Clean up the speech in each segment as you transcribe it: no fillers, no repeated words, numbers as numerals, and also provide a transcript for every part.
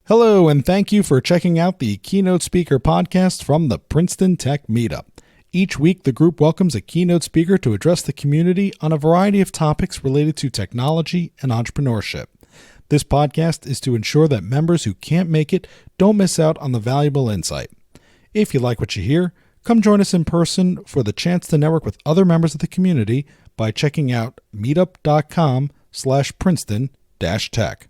Hello, and thank you for checking out the Keynote Speaker podcast from the Princeton Tech Meetup. Each week, the group welcomes a keynote speaker to address the community on a variety of topics related to technology and entrepreneurship. This podcast is to ensure that members who can't make it don't miss out on the valuable insight. If you like what you hear, come join us in person for the chance to network with other members of the community by checking out meetup.com/Princeton-Tech.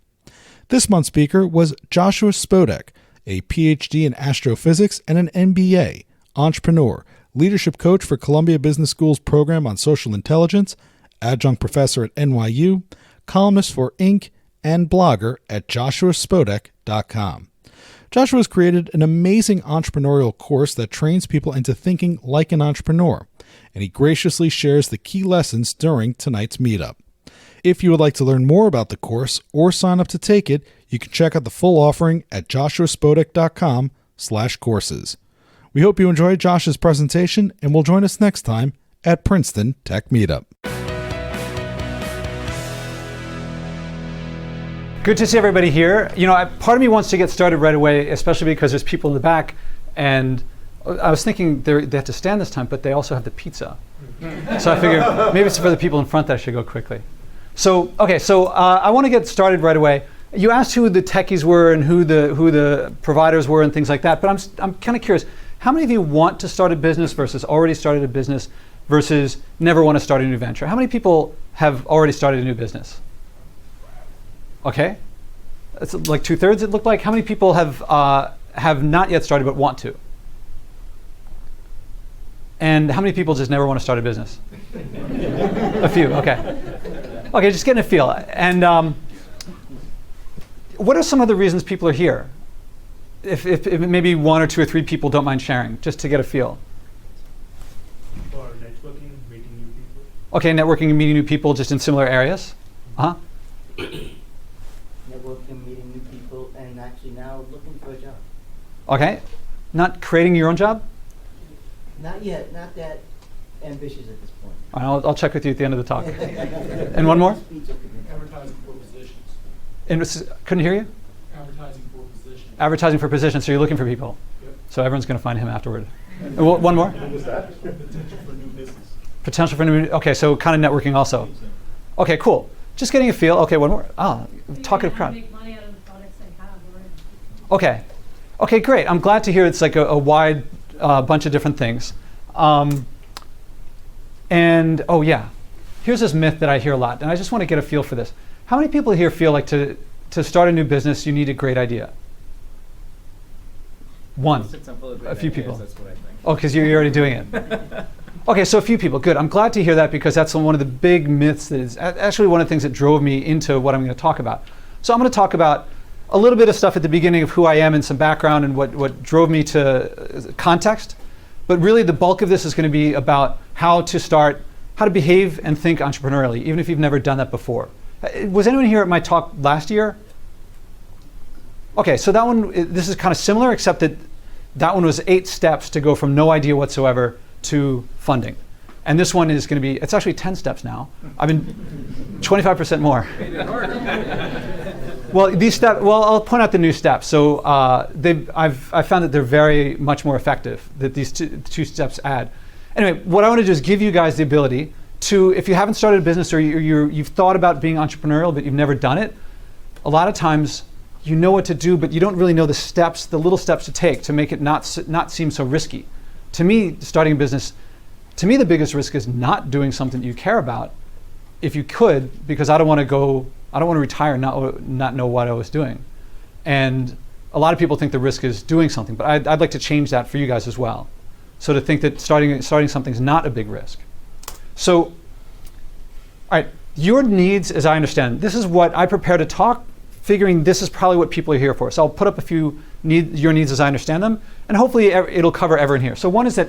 This month's speaker was Joshua Spodek, a PhD in astrophysics and an MBA, entrepreneur, leadership coach for Columbia Business School's program on social intelligence, adjunct professor at NYU, columnist for Inc., and blogger at joshuaspodek.com. Joshua has created an amazing entrepreneurial course that trains people into thinking like an entrepreneur, and he graciously shares the key lessons during tonight's meetup. If you would like to learn more about the course or sign up to take it, you can check out the full offering at joshuaspodek.com/courses. We hope you enjoyed Josh's presentation and will join us next time at Princeton Tech Meetup. Good to see everybody here. Part of me wants to get started right away, especially because there's people in the back, and I was thinking they have to stand this time, but they also have the pizza. So I figured maybe it's for the people in front that I should go quickly. So I want to get started right away. You asked who the techies were and who the providers were and things like that, but I'm kind of curious. How many of you want to start a business versus already started a business versus never want to start a new venture? How many people have already started a new business? Okay, it's like 2/3 it looked like. How many people have not yet started but want to? And how many people just never want to start a business? A few, okay. Okay, just getting a feel. And what are some of the reasons people are here? If maybe one or two or three people don't mind sharing, just to get a feel. For networking, meeting new people. Okay, networking and meeting new people just in similar areas. Networking, meeting new people, and actually now looking for a job. Okay, not creating your own job? Not yet, not that ambitious at this point. I'll check with you at the end of the talk. And one more? Advertising for positions. Couldn't hear you? Advertising for positions. Advertising for positions, so you're looking for people. Yep. So everyone's going to find him afterward. One more? What was that? Potential for new business. Potential for new, okay, so kind of networking also. Okay, cool. Just getting a feel. Okay, one more. Talkative crowd. Make money out of the products I have already. Okay, great. I'm glad to hear it's like a wide bunch of different things. Here's this myth that I hear a lot, and I just want to get a feel for this. How many people here feel like to start a new business, you need a great idea? One. A few people. That's what I think. Oh, because you're already doing it. Okay, so a few people. Good. I'm glad to hear that because that's one of the big myths that is actually one of the things that drove me into what I'm going to talk about. So I'm going to talk about a little bit of stuff at the beginning of who I am and some background and what drove me to context. But really the bulk of this is going to be about how to behave and think entrepreneurially, even if you've never done that before. Was anyone here at my talk last year? Okay, so that one, this is kind of similar, except that one was 8 steps to go from no idea whatsoever to funding. And this one is going to be, it's actually 10 steps now. I've been 25% more. Well, I'll point out the new steps. So I've found that they're very much more effective, that these two steps add. Anyway, what I want to do is give you guys the ability to, if you haven't started a business or you've thought about being entrepreneurial but you've never done it, a lot of times you know what to do, but you don't really know the little steps to take to make it not seem so risky. To me, starting a business, the biggest risk is not doing something that you care about, if you could, because I don't want to retire and not know what I was doing. And a lot of people think the risk is doing something, but I'd like to change that for you guys as well. So to think that starting something is not a big risk. So, all right, your needs, as I understand, this is what I prepare to talk, figuring this is probably what people are here for. So I'll put up a few your needs as I understand them, and hopefully it'll cover everyone here. So one is that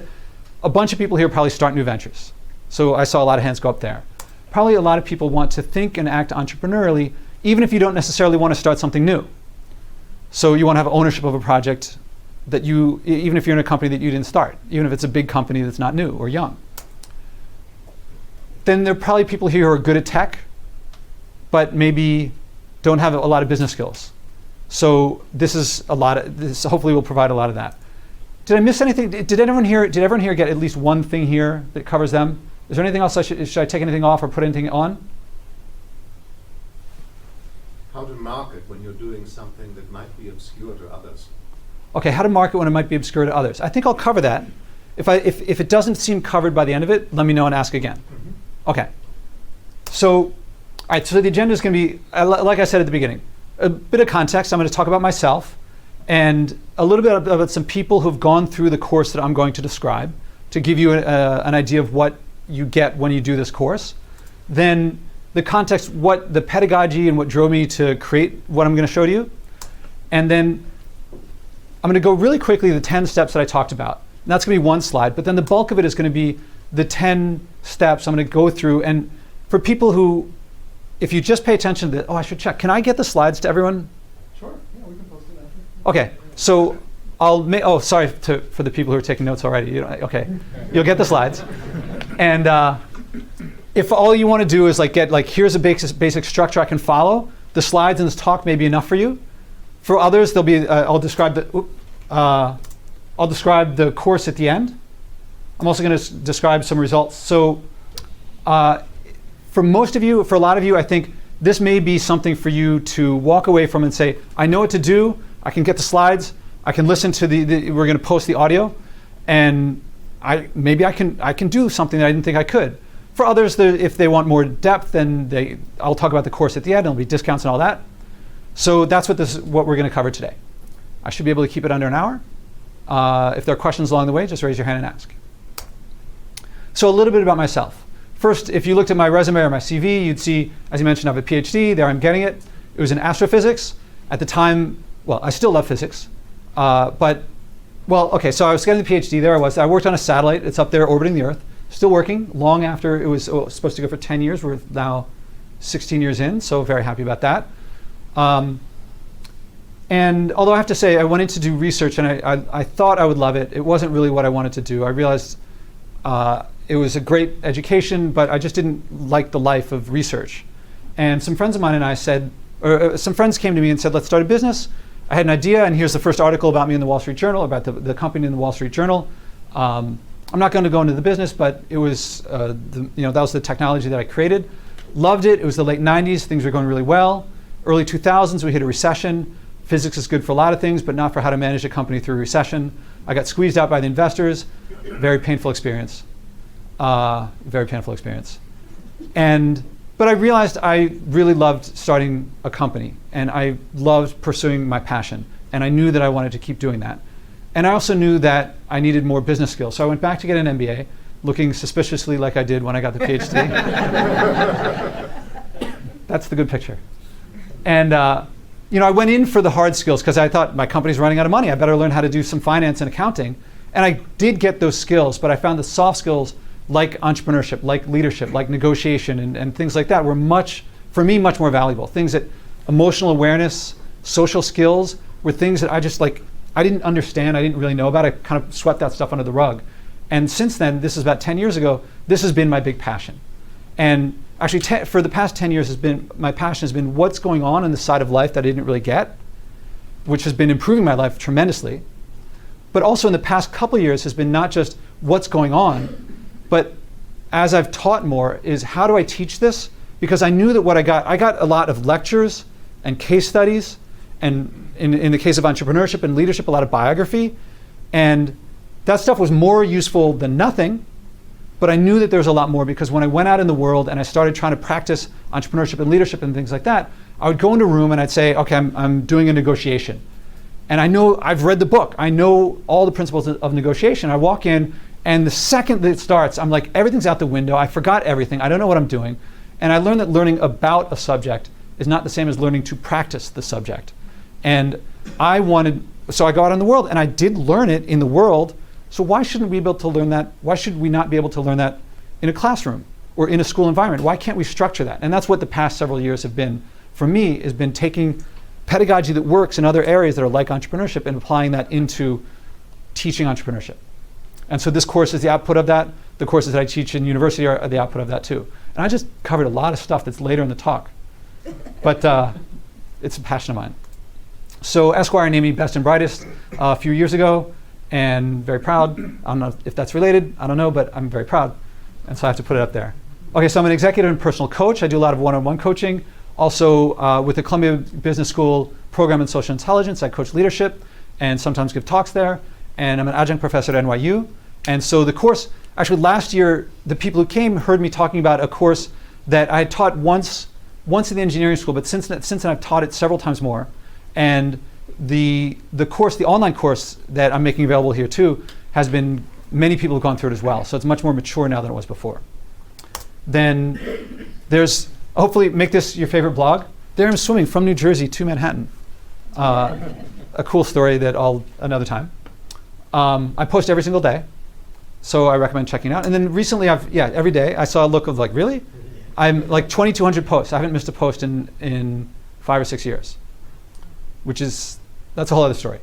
a bunch of people here probably start new ventures. So I saw a lot of hands go up there. Probably a lot of people want to think and act entrepreneurially, even if you don't necessarily want to start something new. So you want to have ownership of a project that even if you're in a company that you didn't start, even if it's a big company that's not new or young. Then there are probably people here who are good at tech, but maybe don't have a lot of business skills. So this is a lot of this. Hopefully, will provide a lot of that. Did I miss anything? Did everyone here get at least one thing here that covers them? Is there anything else should I take anything off or put anything on? How to market when you're doing something that might be obscure to others. Okay, how to market when it might be obscure to others. I think I'll cover that. If it doesn't seem covered by the end of it, let me know and ask again. Mm-hmm. Okay. So, all right. So the agenda is going to be, like I said at the beginning, a bit of context. I'm going to talk about myself and a little bit about some people who've gone through the course that I'm going to describe to give you an idea of what you get when you do this course. Then the context, what the pedagogy and what drove me to create what I'm going to show to you. And then I'm going to go really quickly the 10 steps that I talked about. And that's going to be one slide, but then the bulk of it is going to be the 10 steps I'm going to go through. And for people who, if you just pay attention to this, I should check. Can I get the slides to everyone? Sure, yeah, we can post it after. Okay, so sorry for the people who are taking notes already. Okay, you'll get the slides. And if all you want to do is get here's a basic structure I can follow, the slides in this talk may be enough for you. For others, there'll be I'll describe the course at the end. I'm also going to describe some results. So for most of you, for a lot of you, I think this may be something for you to walk away from and say, I know what to do. I can get the slides. I can listen to we're going to post the audio, and I can do something that I didn't think I could. For others, if they want more depth, then I'll talk about the course at the end. There'll be discounts and all that. So that's what we're going to cover today. I should be able to keep it under an hour. If there are questions along the way, just raise your hand and ask. So a little bit about myself. First, if you looked at my resume or my CV, you'd see, as you mentioned, I have a PhD. There I'm getting it. It was in astrophysics. At the time, well, I still love physics. So I was getting the PhD. There I was. I worked on a satellite. It's up there orbiting the Earth. Still working long after it was supposed to go for 10 years. We're now 16 years in, so very happy about that. And although I have to say, I went in to do research and I thought I would love it. It wasn't really what I wanted to do. I realized it was a great education, but I just didn't like the life of research. And some friends of mine and I said, some friends came to me and said, let's start a business. I had an idea, and here's the first article about me in the Wall Street Journal, about the company in the Wall Street Journal. I'm not going to go into the business, but it was, that was the technology that I created. Loved it. It was the late 90s. Things were going really well. Early 2000s, we hit a recession. Physics is good for a lot of things, but not for how to manage a company through a recession. I got squeezed out by the investors. Very painful experience. Very painful experience. But I realized I really loved starting a company, and I loved pursuing my passion, and I knew that I wanted to keep doing that. And I also knew that I needed more business skills. So I went back to get an MBA, looking suspiciously like I did when I got the PhD. That's the good picture. And I went in for the hard skills because I thought my company's running out of money. I better learn how to do some finance and accounting. And I did get those skills, but I found the soft skills like entrepreneurship, like leadership, like negotiation, and things like that were much more valuable. Things that emotional awareness, social skills were things that I didn't understand, I didn't really know about. I kind of swept that stuff under the rug. And since then, this is about 10 years ago, this has been my big passion. And actually, for the past 10 years, my passion has been what's going on in the side of life that I didn't really get, which has been improving my life tremendously. But also in the past couple of years has been not just what's going on, but as I've taught more, is how do I teach this? Because I knew that I got a lot of lectures and case studies, and in the case of entrepreneurship and leadership, a lot of biography. And that stuff was more useful than nothing, but I knew that there was a lot more because when I went out in the world and I started trying to practice entrepreneurship and leadership and things like that, I would go into a room and I'd say, okay, I'm doing a negotiation. And I know, I've read the book. I know all the principles of negotiation. I walk in, and the second that it starts, I'm like, everything's out the window. I forgot everything. I don't know what I'm doing. And I learned that learning about a subject is not the same as learning to practice the subject. And so I go out in the world, and I did learn it in the world. So why shouldn't we be able to learn that? Why should we not be able to learn that in a classroom or in a school environment? Why can't we structure that? And that's what the past several years have been for me, has been taking pedagogy that works in other areas that are like entrepreneurship and applying that into teaching entrepreneurship. And so this course is the output of that. The courses that I teach in university are the output of that too. And I just covered a lot of stuff that's later in the talk. But it's a passion of mine. So Esquire named me best and brightest a few years ago, and very proud. I don't know if that's related, I don't know, but I'm very proud. And so I have to put it up there. Okay, so I'm an executive and personal coach. I do a lot of one-on-one coaching. Also, with the Columbia Business School program in social intelligence, I coach leadership and sometimes give talks there. And I'm an adjunct professor at NYU. And so the course, actually last year, the people who came heard me talking about a course that I had taught once in the engineering school, but since then I've taught it several times more. And the course, the online course that I'm making available here too, has been, many people have gone through it as well. So it's much more mature now than it was before. Then there's, hopefully make this your favorite blog. There I'm swimming from New Jersey to Manhattan. A cool story that another time. I post every single day, so I recommend checking it out. And then recently every day I saw a look of like, really? I'm like 2,200 posts. I haven't missed a post in 5 or 6 years, that's a whole other story.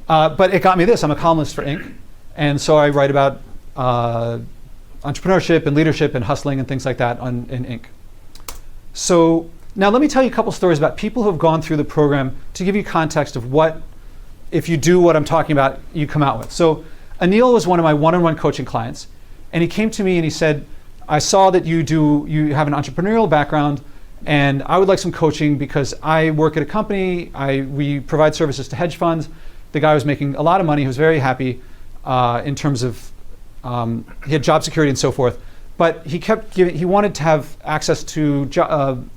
But it got me this, I'm a columnist for Inc. And so I write about entrepreneurship and leadership and hustling and things like that in Inc. So now let me tell you a couple stories about people who have gone through the program to give you context of what, if you do what I'm talking about, you come out with. So Anil was one of my one-on-one coaching clients, and he came to me and he said, I saw that you have an entrepreneurial background, and I would like some coaching because I work at a company, we provide services to hedge funds. The guy was making a lot of money, he was very happy in terms of, he had job security and so forth, but he wanted to have access to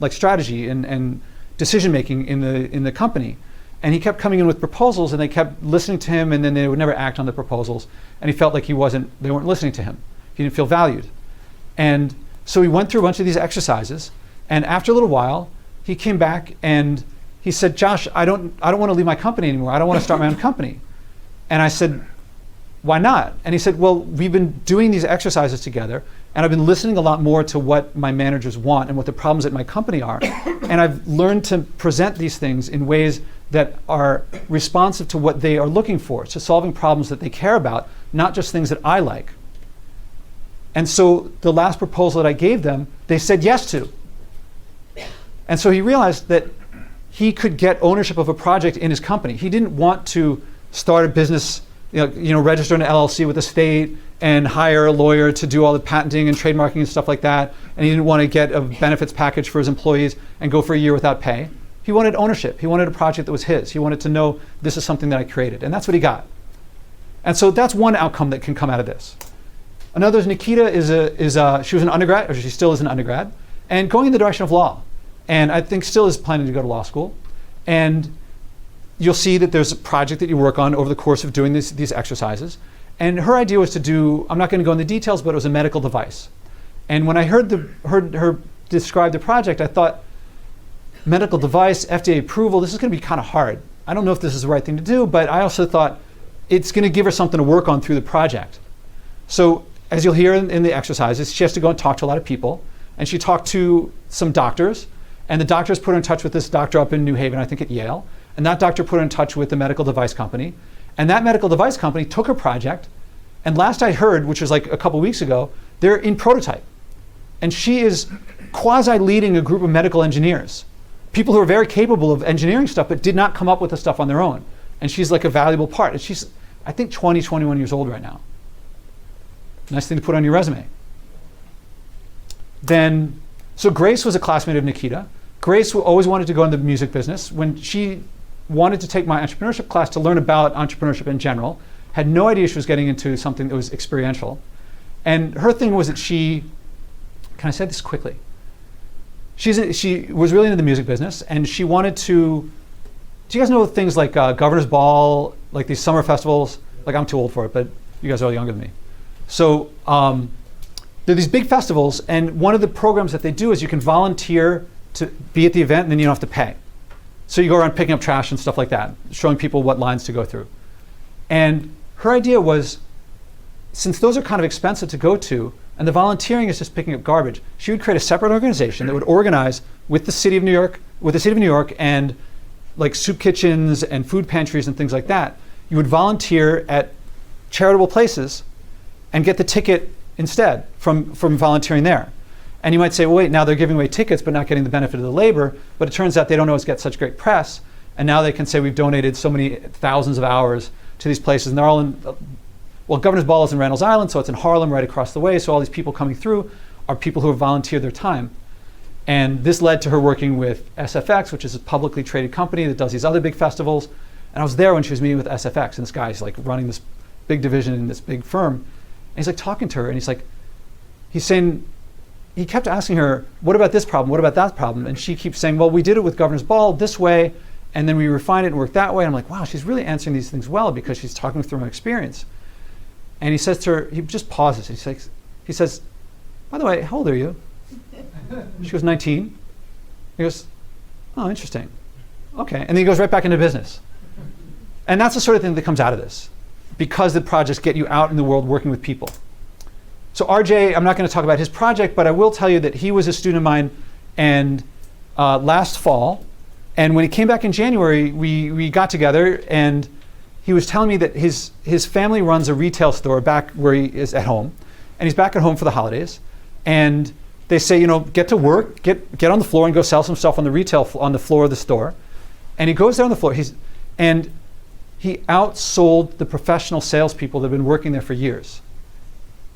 like strategy and decision making in the company. And he kept coming in with proposals, and they kept listening to him, and then they would never act on the proposals. And he felt like they weren't listening to him. He didn't feel valued. And so he went through a bunch of these exercises, and after a little while, he came back and he said, Josh, I don't want to leave my company anymore. I don't want to start my own company. And I said, why not? And he said, well, we've been doing these exercises together, and I've been listening a lot more to what my managers want and what the problems at my company are. And I've learned to present these things in ways that are responsive to what they are looking for, to solving problems that they care about, not just things that I like. And so the last proposal that I gave them, they said yes to. And so he realized that he could get ownership of a project in his company. He didn't want to start a business, register an LLC with the state and hire a lawyer to do all the patenting and trademarking and stuff like that. And he didn't want to get a benefits package for his employees and go for a year without pay. He wanted ownership. He wanted a project that was his. He wanted to know this is something that I created. And that's what he got. And so that's one outcome that can come out of this. Another is Nikita she was an undergrad, or she still is an undergrad, and going in the direction of law. And I think still is planning to go to law school. And you'll see that there's a project that you work on over the course of doing these exercises. And her idea was to do, I'm not going to go into the details, but it was a medical device. And when I heard her describe the project, I thought, medical device, FDA approval, this is going to be kind of hard. I don't know if this is the right thing to do, but I also thought it's going to give her something to work on through the project. So as you'll hear in the exercises, she has to go and talk to a lot of people. And she talked to some doctors, and the doctors put her in touch with this doctor up in New Haven, I think at Yale. And that doctor put her in touch with the medical device company. And that medical device company took her project, and last I heard, which was like a couple weeks ago, they're in prototype. And she is quasi-leading a group of medical engineers, people who are very capable of engineering stuff, but did not come up with the stuff on their own. And she's like a valuable part. And she's, I think, 20, 21 years old right now. Nice thing to put on your resume. Then, so Grace was a classmate of Nikita. Grace always wanted to go into the music business. When she wanted to take my entrepreneurship class to learn about entrepreneurship in general, had no idea she was getting into something that was experiential. And her thing was that can I say this quickly? She was really into the music business, and she wanted to, do you guys know things like Governor's Ball, like these summer festivals? Like, I'm too old for it, but you guys are all younger than me. So there are these big festivals, and one of the programs that they do is you can volunteer to be at the event, and then you don't have to pay. So you go around picking up trash and stuff like that, showing people what lines to go through. And her idea was, since those are kind of expensive to go to, and the volunteering is just picking up garbage, she would create a separate organization that would organize with the city of New York, and like soup kitchens and food pantries and things like that. You would volunteer at charitable places and get the ticket instead from volunteering there. And you might say, well, wait, now they're giving away tickets but not getting the benefit of the labor, but it turns out they don't always get such great press. And now they can say we've donated so many thousands of hours to these places, and they're all in, well, Governor's Ball is in Randall's Island, so it's in Harlem right across the way. So all these people coming through are people who have volunteered their time. And this led to her working with SFX, which is a publicly traded company that does these other big festivals. And I was there when she was meeting with SFX, and this guy's like running this big division in this big firm. And he's like talking to her, and he's saying, he kept asking her, what about this problem? What about that problem? And she keeps saying, well, we did it with Governor's Ball this way, and then we refined it and worked that way. And I'm like, wow, she's really answering these things well because she's talking through her experience. And he says to her, he just pauses. He says, by the way, how old are you? She goes, 19. He goes, oh, interesting. Okay. And then he goes right back into business. And that's the sort of thing that comes out of this, because the projects get you out in the world working with people. So RJ, I'm not going to talk about his project, but I will tell you that he was a student of mine and last fall. And when he came back in January, we got together, and he was telling me that his family runs a retail store back where he is at home. And he's back at home for the holidays. And they say, you know, get to work, get on the floor and go sell some stuff on the floor of the store. And he goes there on the floor, and he outsold the professional salespeople that have been working there for years.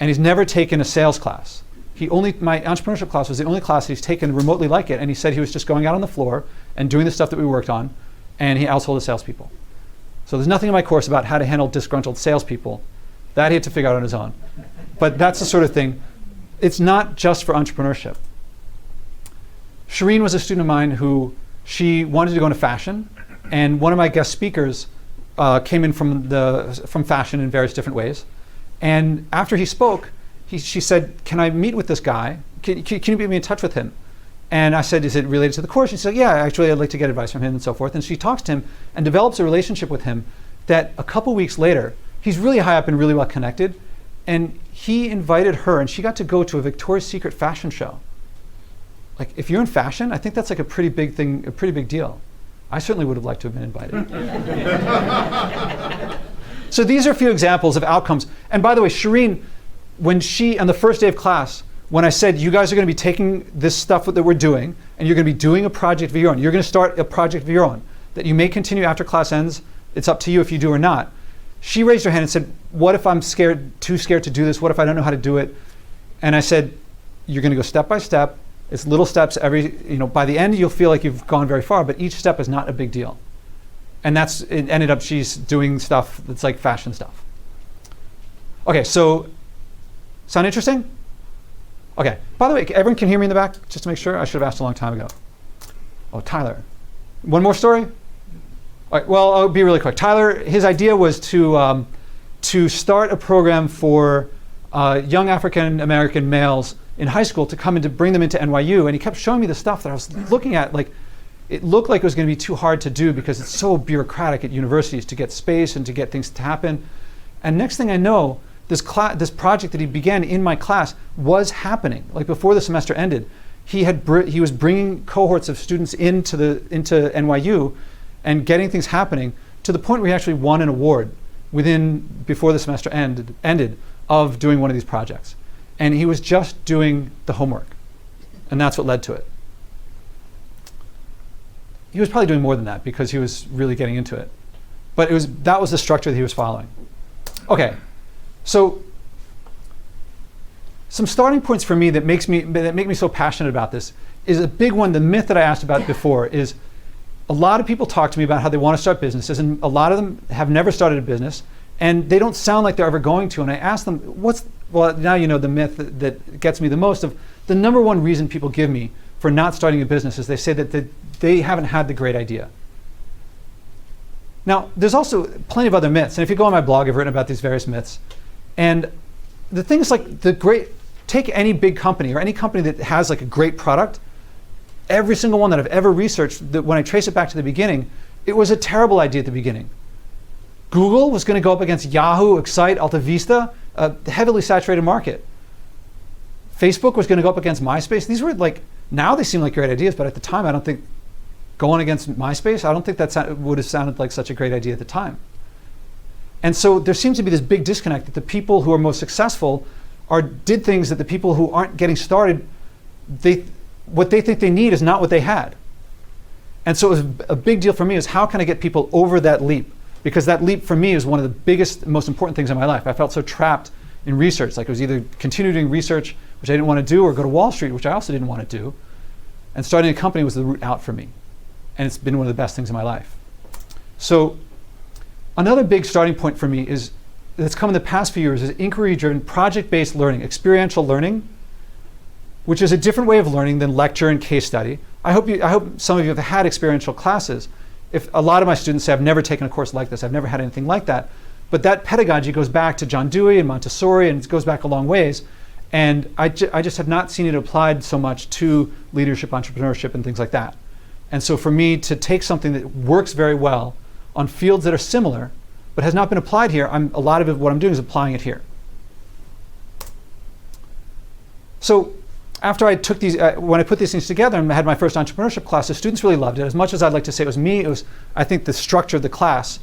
And he's never taken a sales class. My entrepreneurship class was the only class that he's taken remotely like it. And he said he was just going out on the floor and doing the stuff that we worked on, and he outsold the salespeople. So there's nothing in my course about how to handle disgruntled salespeople. That he had to figure out on his own. But that's the sort of thing. It's not just for entrepreneurship. Shireen was a student of mine who she wanted to go into fashion, and one of my guest speakers came in from fashion in various different ways. And after he spoke, she said, can I meet with this guy? Can you put me in touch with him? And I said, is it related to the course? She said, yeah, actually, I'd like to get advice from him and so forth. And she talks to him and develops a relationship with him that a couple weeks later, he's really high up and really well connected. And he invited her, and she got to go to a Victoria's Secret fashion show. Like, if you're in fashion, I think that's like a pretty big thing, a pretty big deal. I certainly would have liked to have been invited. So these are a few examples of outcomes. And by the way, Shireen, on the first day of class, when I said, you guys are going to be taking this stuff that we're doing, and you're going to be doing a project of your own. You're going to start a project of your own that you may continue after class ends. It's up to you if you do or not. She raised her hand and said, what if I'm too scared to do this? What if I don't know how to do it? And I said, you're going to go step by step. It's little steps by the end, you'll feel like you've gone very far, but each step is not a big deal. And it ended up she's doing stuff that's like fashion stuff. Okay, so sound interesting? Okay, by the way, everyone can hear me in the back, just to make sure? I should have asked a long time ago. Oh, Tyler. One more story? All right, well, I'll be really quick. Tyler, his idea was to start a program for young African American males in high school to come and to bring them into NYU. And he kept showing me the stuff that I was looking at. Like, it looked like it was going to be too hard to do because it's so bureaucratic at universities to get space and to get things to happen. And next thing I know, this project that he began in my class was happening. Like, before the semester ended, he was bringing cohorts of students into NYU and getting things happening to the point where he actually won an award before the semester ended of doing one of these projects. And he was just doing the homework. And that's what led to it. He was probably doing more than that because he was really getting into it. But that was the structure that he was following. Okay, so some starting points for me that make me so passionate about this is a big one. The myth that I asked about before is a lot of people talk to me about how they want to start businesses, and a lot of them have never started a business, and they don't sound like they're ever going to. And I ask them, well, now you know the myth that gets me the most of the number one reason people give me for not starting a business is they say that they haven't had the great idea. Now, there's also plenty of other myths. And if you go on my blog, I've written about these various myths. And the things like take any big company or any company that has like a great product, every single one that I've ever researched, that when I trace it back to the beginning, it was a terrible idea at the beginning. Google was going to go up against Yahoo, Excite, Alta Vista, a heavily saturated market. Facebook was going to go up against MySpace. These were now they seem like great ideas, but at the time, I don't think going against MySpace, I don't think that would have sounded like such a great idea at the time. And so there seems to be this big disconnect that the people who are most successful did things that the people who aren't getting started, what they think they need is not what they had. And so it was a big deal for me is how can I get people over that leap? Because that leap for me is one of the biggest, most important things in my life. I felt so trapped in research. Like it was either continue doing research, which I didn't want to do, or go to Wall Street, which I also didn't want to do. And starting a company was the route out for me. And it's been one of the best things in my life. So another big starting point for me is that's come in the past few years is inquiry-driven, project-based learning, experiential learning, which is a different way of learning than lecture and case study. I hope some of you have had experiential classes. If a lot of my students say, I've never taken a course like this, I've never had anything like that. But that pedagogy goes back to John Dewey and Montessori, and it goes back a long ways. And I just have not seen it applied so much to leadership, entrepreneurship, and things like that. And so for me to take something that works very well on fields that are similar, but has not been applied here, a lot of it, what I'm doing is applying it here. So after I took these, when I put these things together and had my first entrepreneurship class, the students really loved it. As much as I'd like to say it was me, I think the structure of the class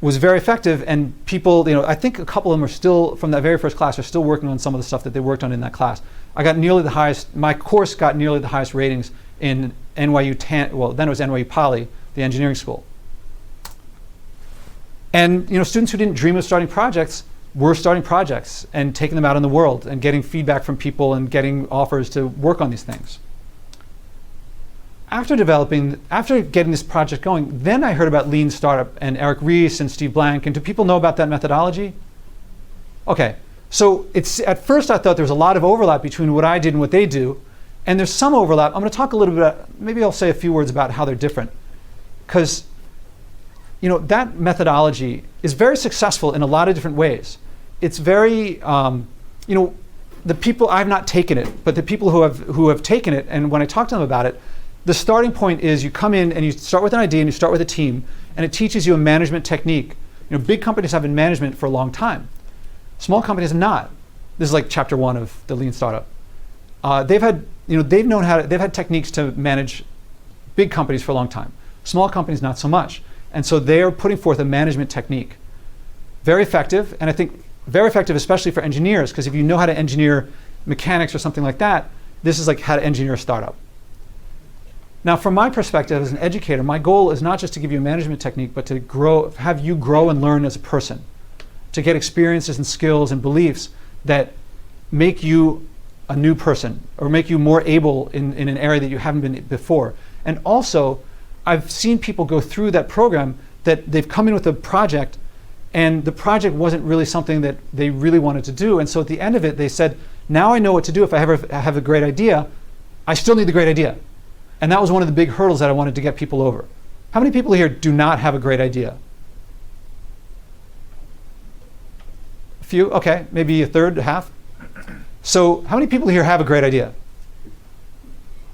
was very effective, and people, I think a couple of them are still, from that very first class, are still working on some of the stuff that they worked on in that class. My course got nearly the highest ratings in NYU, then it was NYU Poly, the engineering school. And students who didn't dream of starting projects were starting projects and taking them out in the world and getting feedback from people and getting offers to work on these things. After getting this project going, then I heard about Lean Startup and Eric Ries and Steve Blank. And do people know about that methodology? Okay, so at first I thought there was a lot of overlap between what I did and what they do. And there's some overlap. I'm going to talk a little bit maybe I'll say a few words about how they're different. Because that methodology is very successful in a lot of different ways. It's very, the people, I've not taken it, but the people who have taken it, and when I talk to them about it, the starting point is you come in and you start with an idea and you start with a team, and it teaches you a management technique. Big companies have been management for a long time. Small companies have not. This is like chapter 1 of the Lean Startup. They've had techniques to manage big companies for a long time. Small companies, not so much. And so they're putting forth a management technique. Very effective, and I think very effective especially for engineers, because if you know how to engineer mechanics or something like that, this is like how to engineer a startup. Now, from my perspective as an educator, my goal is not just to give you a management technique, but to have you grow and learn as a person, to get experiences and skills and beliefs that make you a new person or make you more able in an area that you haven't been before. And also, I've seen people go through that program that they've come in with a project and the project wasn't really something that they really wanted to do. And so at the end of it, they said, now I know what to do if I ever have a great idea. I still need the great idea. And that was one of the big hurdles that I wanted to get people over. How many people here do not have a great idea? A few? Okay, maybe a third, a half. So how many people here have a great idea?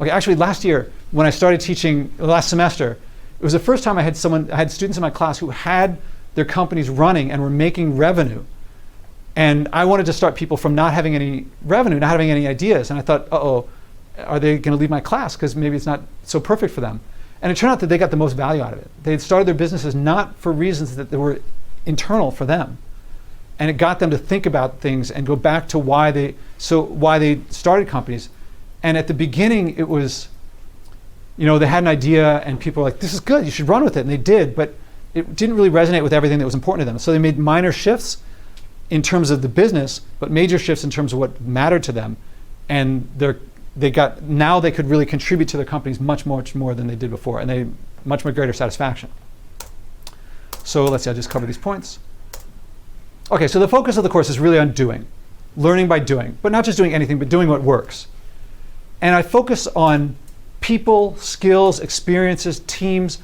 Okay, actually last year, when I started teaching, last semester, it was the first time I had students in my class who had their companies running and were making revenue. And I wanted to start people from not having any revenue, not having any ideas. And I thought, uh-oh, are they going to leave my class? Because maybe it's not so perfect for them. And it turned out that they got the most value out of it. They had started their businesses not for reasons that they were internal for them. And it got them to think about things and go back to why they started companies. And at the beginning, it was, they had an idea and people were like, this is good, you should run with it. And they did, but it didn't really resonate with everything that was important to them. So they made minor shifts in terms of the business, but major shifts in terms of what mattered to them. And now they could really contribute to their companies much more than they did before, and they much more greater satisfaction. So let's see, I'll just cover these points. Okay, so the focus of the course is really on doing, learning by doing, but not just doing anything, but doing what works. And I focus on people, skills, experiences, teams,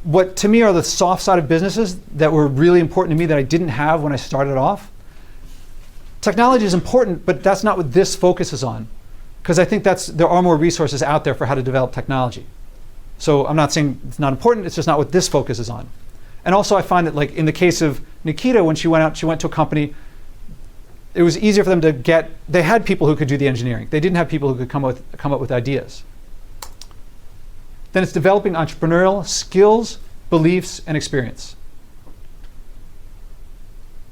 what to me are the soft side of businesses that were really important to me that I didn't have when I started off. Technology is important, but that's not what this focuses on, because I think there are more resources out there for how to develop technology. So I'm not saying it's not important, it's just not what this focuses on. And also I find that, like in the case of Nikita, when she went to a company, it was easier for them to they had people who could do the engineering. They didn't have people who could come up with ideas. Then it's developing entrepreneurial skills, beliefs, and experience.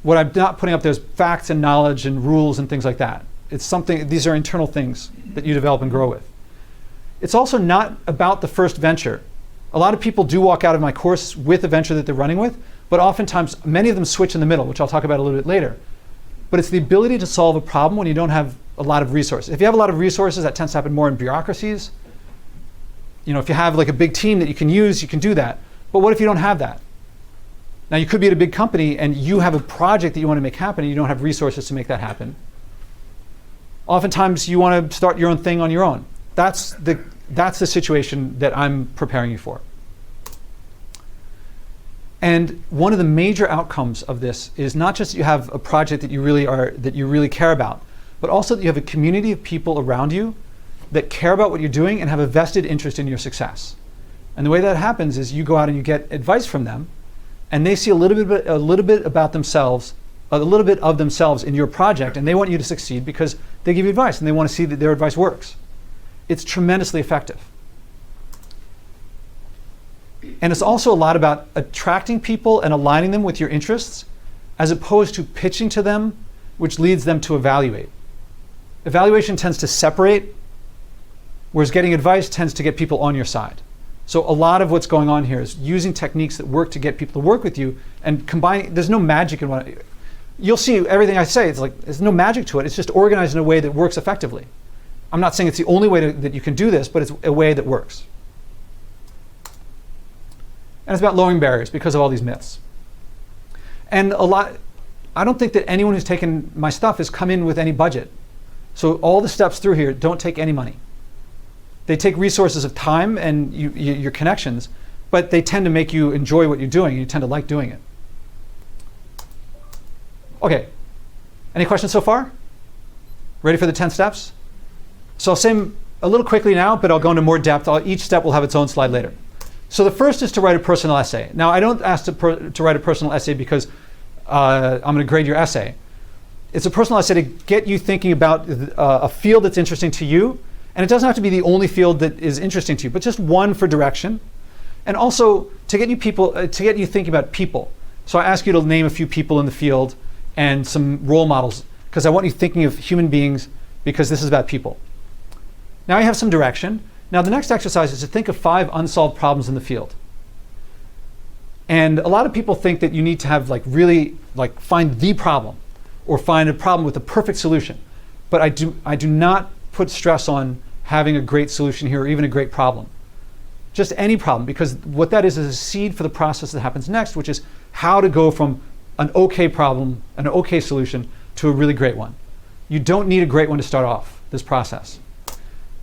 What I'm not putting up there is facts and knowledge and rules and things like that. These are internal things that you develop and grow with. It's also not about the first venture. A lot of people do walk out of my course with a venture that they're running with, but oftentimes many of them switch in the middle, which I'll talk about a little bit later. But it's the ability to solve a problem when you don't have a lot of resources. If you have a lot of resources, that tends to happen more in bureaucracies. If you have like a big team that you can use, you can do that. But what if you don't have that? Now you could be at a big company and you have a project that you want to make happen and you don't have resources to make that happen. Oftentimes you want to start your own thing on your own. That's the situation that I'm preparing you for. And one of the major outcomes of this is not just that you have a project that you really care about, but also that you have a community of people around you that care about what you're doing and have a vested interest in your success. And the way that happens is you go out and you get advice from them, and they see a little bit about themselves, a little bit of themselves in your project, and they want you to succeed because they give you advice and they want to see that their advice works. It's tremendously effective. And it's also a lot about attracting people and aligning them with your interests, as opposed to pitching to them, which leads them to evaluate. Evaluation tends to separate, whereas getting advice tends to get people on your side. So a lot of what's going on here is using techniques that work to get people to work with you and combining. There's no magic in what you'll see. Everything I say, it's like there's no magic to it. It's just organized in a way that works effectively. I'm not saying it's the only way that you can do this, but it's a way that works. And it's about lowering barriers because of all these myths. And I don't think that anyone who's taken my stuff has come in with any budget. So all the steps through here don't take any money. They take resources of time and your connections, but they tend to make you enjoy what you're doing. You tend to like doing it. Okay, any questions so far? Ready for the 10 steps? So I'll say them a little quickly now, but I'll go into more depth. Each step will have its own slide later. So the first is to write a personal essay. Now, I don't ask to write a personal essay because I'm going to grade your essay. It's a personal essay to get you thinking about a field that's interesting to you. And it doesn't have to be the only field that is interesting to you, but just one for direction. And also to get you thinking about people. So I ask you to name a few people in the field and some role models, because I want you thinking of human beings, because this is about people. Now you have some direction. Now the next exercise is to think of 5 unsolved problems in the field. And a lot of people think that you need to have really find the problem or find a problem with a perfect solution. But I do not put stress on having a great solution here or even a great problem. Just any problem, because what that is a seed for the process that happens next, which is how to go from an okay problem, an okay solution, to a really great one. You don't need a great one to start off this process.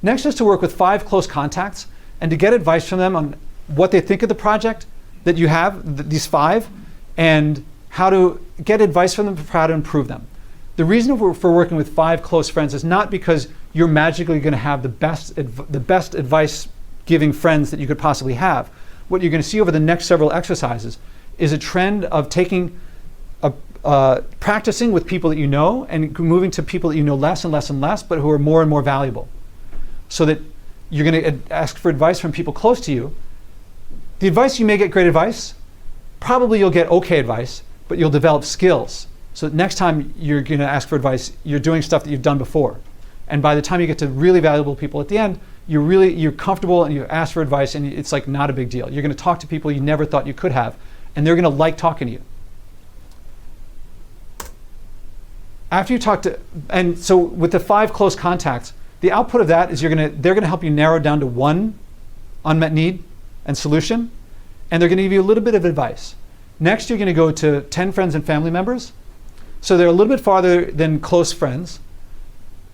Next is to work with 5 close contacts and to get advice from them on what they think of the project that you have, these 5, and how to get advice from them for how to improve them. The reason for working with 5 close friends is not because you're magically going to have the best advice giving friends that you could possibly have. What you're going to see over the next several exercises is a trend of practicing with people that you know and moving to people that you know less and less and less, but who are more and more valuable. So that you're going to ask for advice from people close to you. The advice, you may get great advice. Probably you'll get okay advice, but you'll develop skills. So that next time you're going to ask for advice, you're doing stuff that you've done before. And by the time you get to really valuable people at the end, you're comfortable and you ask for advice and it's not a big deal. You're going to talk to people you never thought you could have, and they're going to like talking to you. After you talk to, and so with the 5 close contacts, the output of that is they're going to help you narrow down to one unmet need and solution, and they're going to give you a little bit of advice. Next, you're going to go to 10 friends and family members. So they're a little bit farther than close friends,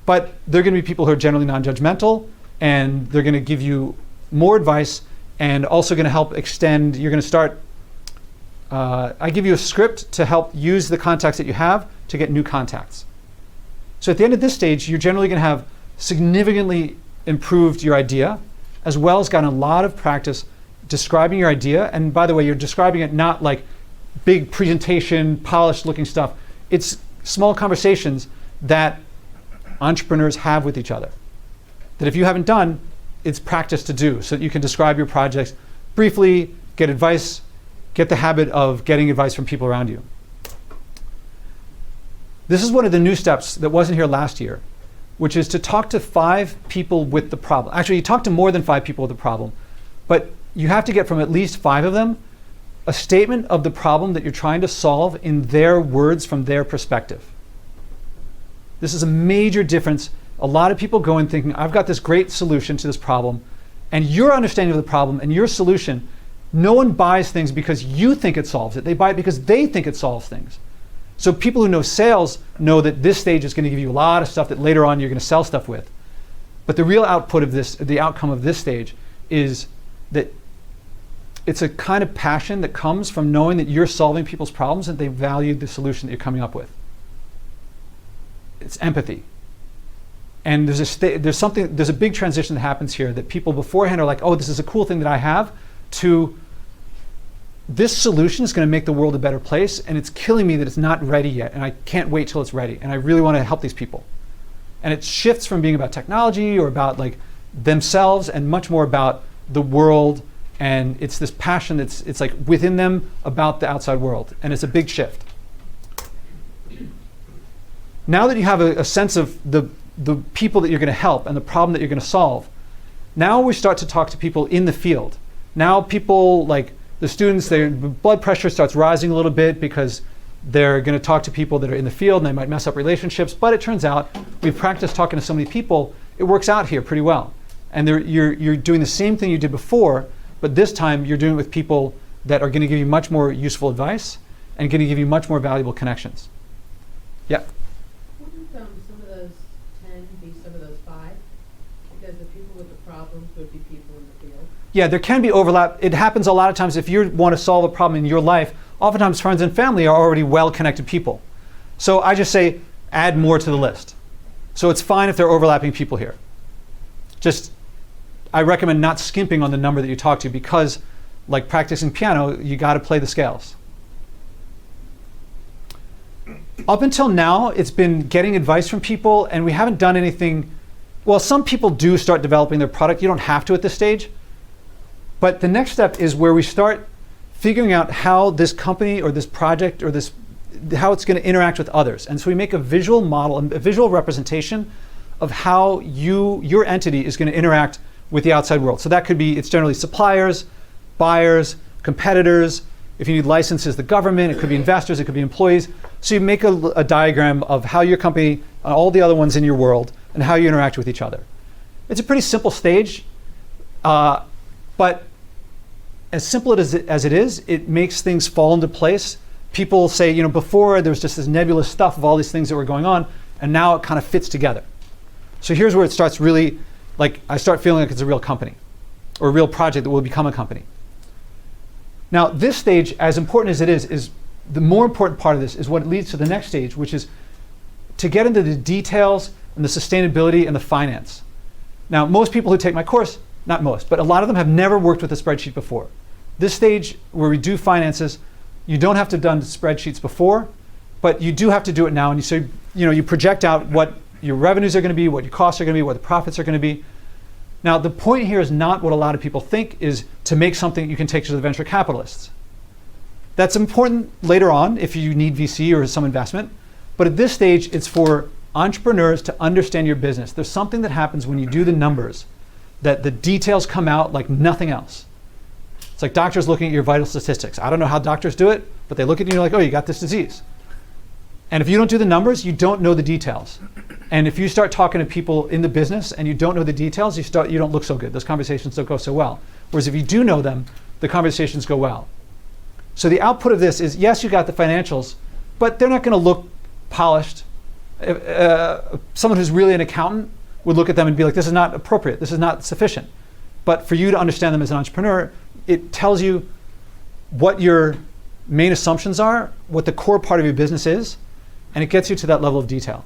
but they're going to be people who are generally non-judgmental, and they're going to give you more advice and also going to help extend. You're going to start, I give you a script to help use the contacts that you have to get new contacts. So at the end of this stage, you're generally going to have significantly improved your idea, as well as gotten a lot of practice describing your idea. And by the way, you're describing it not like big presentation, polished looking stuff. It's small conversations that entrepreneurs have with each other. That if you haven't done, it's practice to do, so that you can describe your projects briefly, get advice, get the habit of getting advice from people around you. This is one of the new steps that wasn't here last year, which is to talk to 5 people with the problem. Actually, you talk to more than 5 people with the problem, but you have to get from at least 5 of them a statement of the problem that you're trying to solve in their words from their perspective. This is a major difference. A lot of people go in thinking, I've got this great solution to this problem, and your understanding of the problem and your solution, no one buys things because you think it solves it. They buy it because they think it solves things. So people who know sales know that this stage is going to give you a lot of stuff that later on you're going to sell stuff with. But the real output of this, the outcome of this stage, is that it's a kind of passion that comes from knowing that you're solving people's problems and they value the solution that you're coming up with. It's empathy. And there's a big transition that happens here that people beforehand are like, oh, this is a cool thing that I have, to this solution is going to make the world a better place, and it's killing me that it's not ready yet, and I can't wait till it's ready, and I really want to help these people. And it shifts from being about technology or about like themselves and much more about the world, and it's this passion it's like within them about the outside world, and it's a big shift. Now that you have a sense of the people that you're going to help and the problem that you're going to solve, now we start to talk to people in the field. Now people, like the students, their blood pressure starts rising a little bit because they're going to talk to people that are in the field and they might mess up relationships. But it turns out we've practiced talking to so many people, it works out here pretty well. And you're doing the same thing you did before, but this time you're doing it with people that are going to give you much more useful advice and going to give you much more valuable connections. Yeah? Wouldn't some of those 10 be some of those 5? Because the people with the problems would be people in the field. Yeah, there can be overlap. It happens a lot of times if you want to solve a problem in your life. Oftentimes friends and family are already well-connected people. So I just say add more to the list. So it's fine if there are overlapping people here. Just, I recommend not skimping on the number that you talk to because, like practicing piano, you got to play the scales. Up until now, it's been getting advice from people, and we haven't done anything. Well, some people do start developing their product. You don't have to at this stage. But the next step is where we start figuring out how this company or this project or this, how it's going to interact with others. And so we make a visual model, a visual representation of how your entity is going to interact with the outside world. So that could be, it's generally suppliers, buyers, competitors. If you need licenses, the government, it could be investors, it could be employees. So you make a diagram of how your company and all the other ones in your world and how you interact with each other. It's a pretty simple stage, but as simple as it is, it makes things fall into place. People say, before there was just this nebulous stuff of all these things that were going on, and now it kind of fits together. So here's where it starts really, like I start feeling like it's a real company or a real project that will become a company. Now this stage, as important as it is the more important part of this is what leads to the next stage, which is to get into the details and the sustainability and the finance. Now most people who take my course, not most, but a lot of them have never worked with a spreadsheet before. This stage where we do finances, you don't have to have done spreadsheets before, but you do have to do it now. And you project out what your revenues are going to be, what your costs are going to be, what the profits are going to be. Now, the point here is not what a lot of people think is to make something you can take to the venture capitalists. That's important later on if you need VC or some investment. But at this stage, it's for entrepreneurs to understand your business. There's something that happens when you do the numbers that the details come out like nothing else. It's like doctors looking at your vital statistics. I don't know how doctors do it, but they look at you and you're like, oh, you got this disease. And if you don't do the numbers, you don't know the details. And if you start talking to people in the business and you don't know the details, you don't look so good. Those conversations don't go so well. Whereas if you do know them, the conversations go well. So the output of this is, yes, you got the financials, but they're not going to look polished. Someone who's really an accountant would look at them and be like, this is not appropriate. This is not sufficient. But for you to understand them as an entrepreneur, it tells you what your main assumptions are, what the core part of your business is, and it gets you to that level of detail.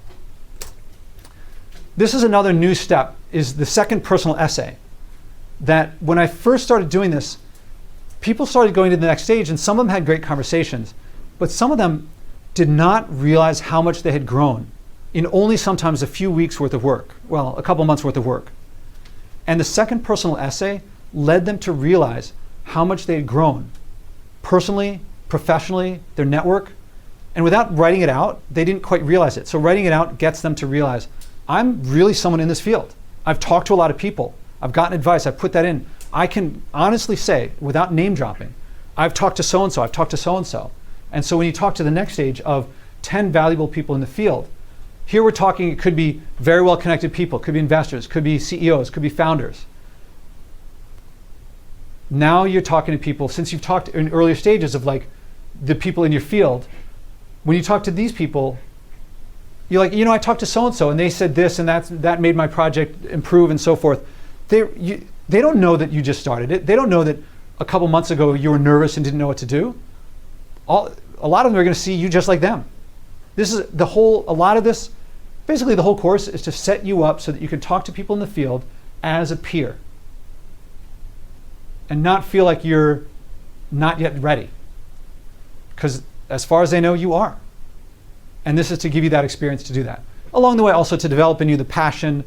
This is another new step, is the second personal essay. That when I first started doing this, people started going to the next stage, and some of them had great conversations, but some of them did not realize how much they had grown in only sometimes a few weeks worth of work. Well, a couple months worth of work. And the second personal essay led them to realize how much they had grown personally, professionally, their network. And without writing it out, they didn't quite realize it. So writing it out gets them to realize, I'm really someone in this field. I've talked to a lot of people. I've gotten advice. I've put that in. I can honestly say, without name dropping, I've talked to so-and-so, I've talked to so-and-so. And so when you talk to the next stage of 10 valuable people in the field, here we're talking, it could be very well-connected people, could be investors, could be CEOs, could be founders. Now you're talking to people, since you've talked in earlier stages of like the people in your field, when you talk to these people, you're like, I talked to so-and-so and they said this and that made my project improve and so forth. They don't know that you just started it. They don't know that a couple months ago you were nervous and didn't know what to do. A lot of them are going to see you just like them. This is a lot of this, basically the whole course is to set you up so that you can talk to people in the field as a peer and not feel like you're not yet ready. Because as far as they know, you are. And this is to give you that experience to do that. Along the way, also to develop in you the passion,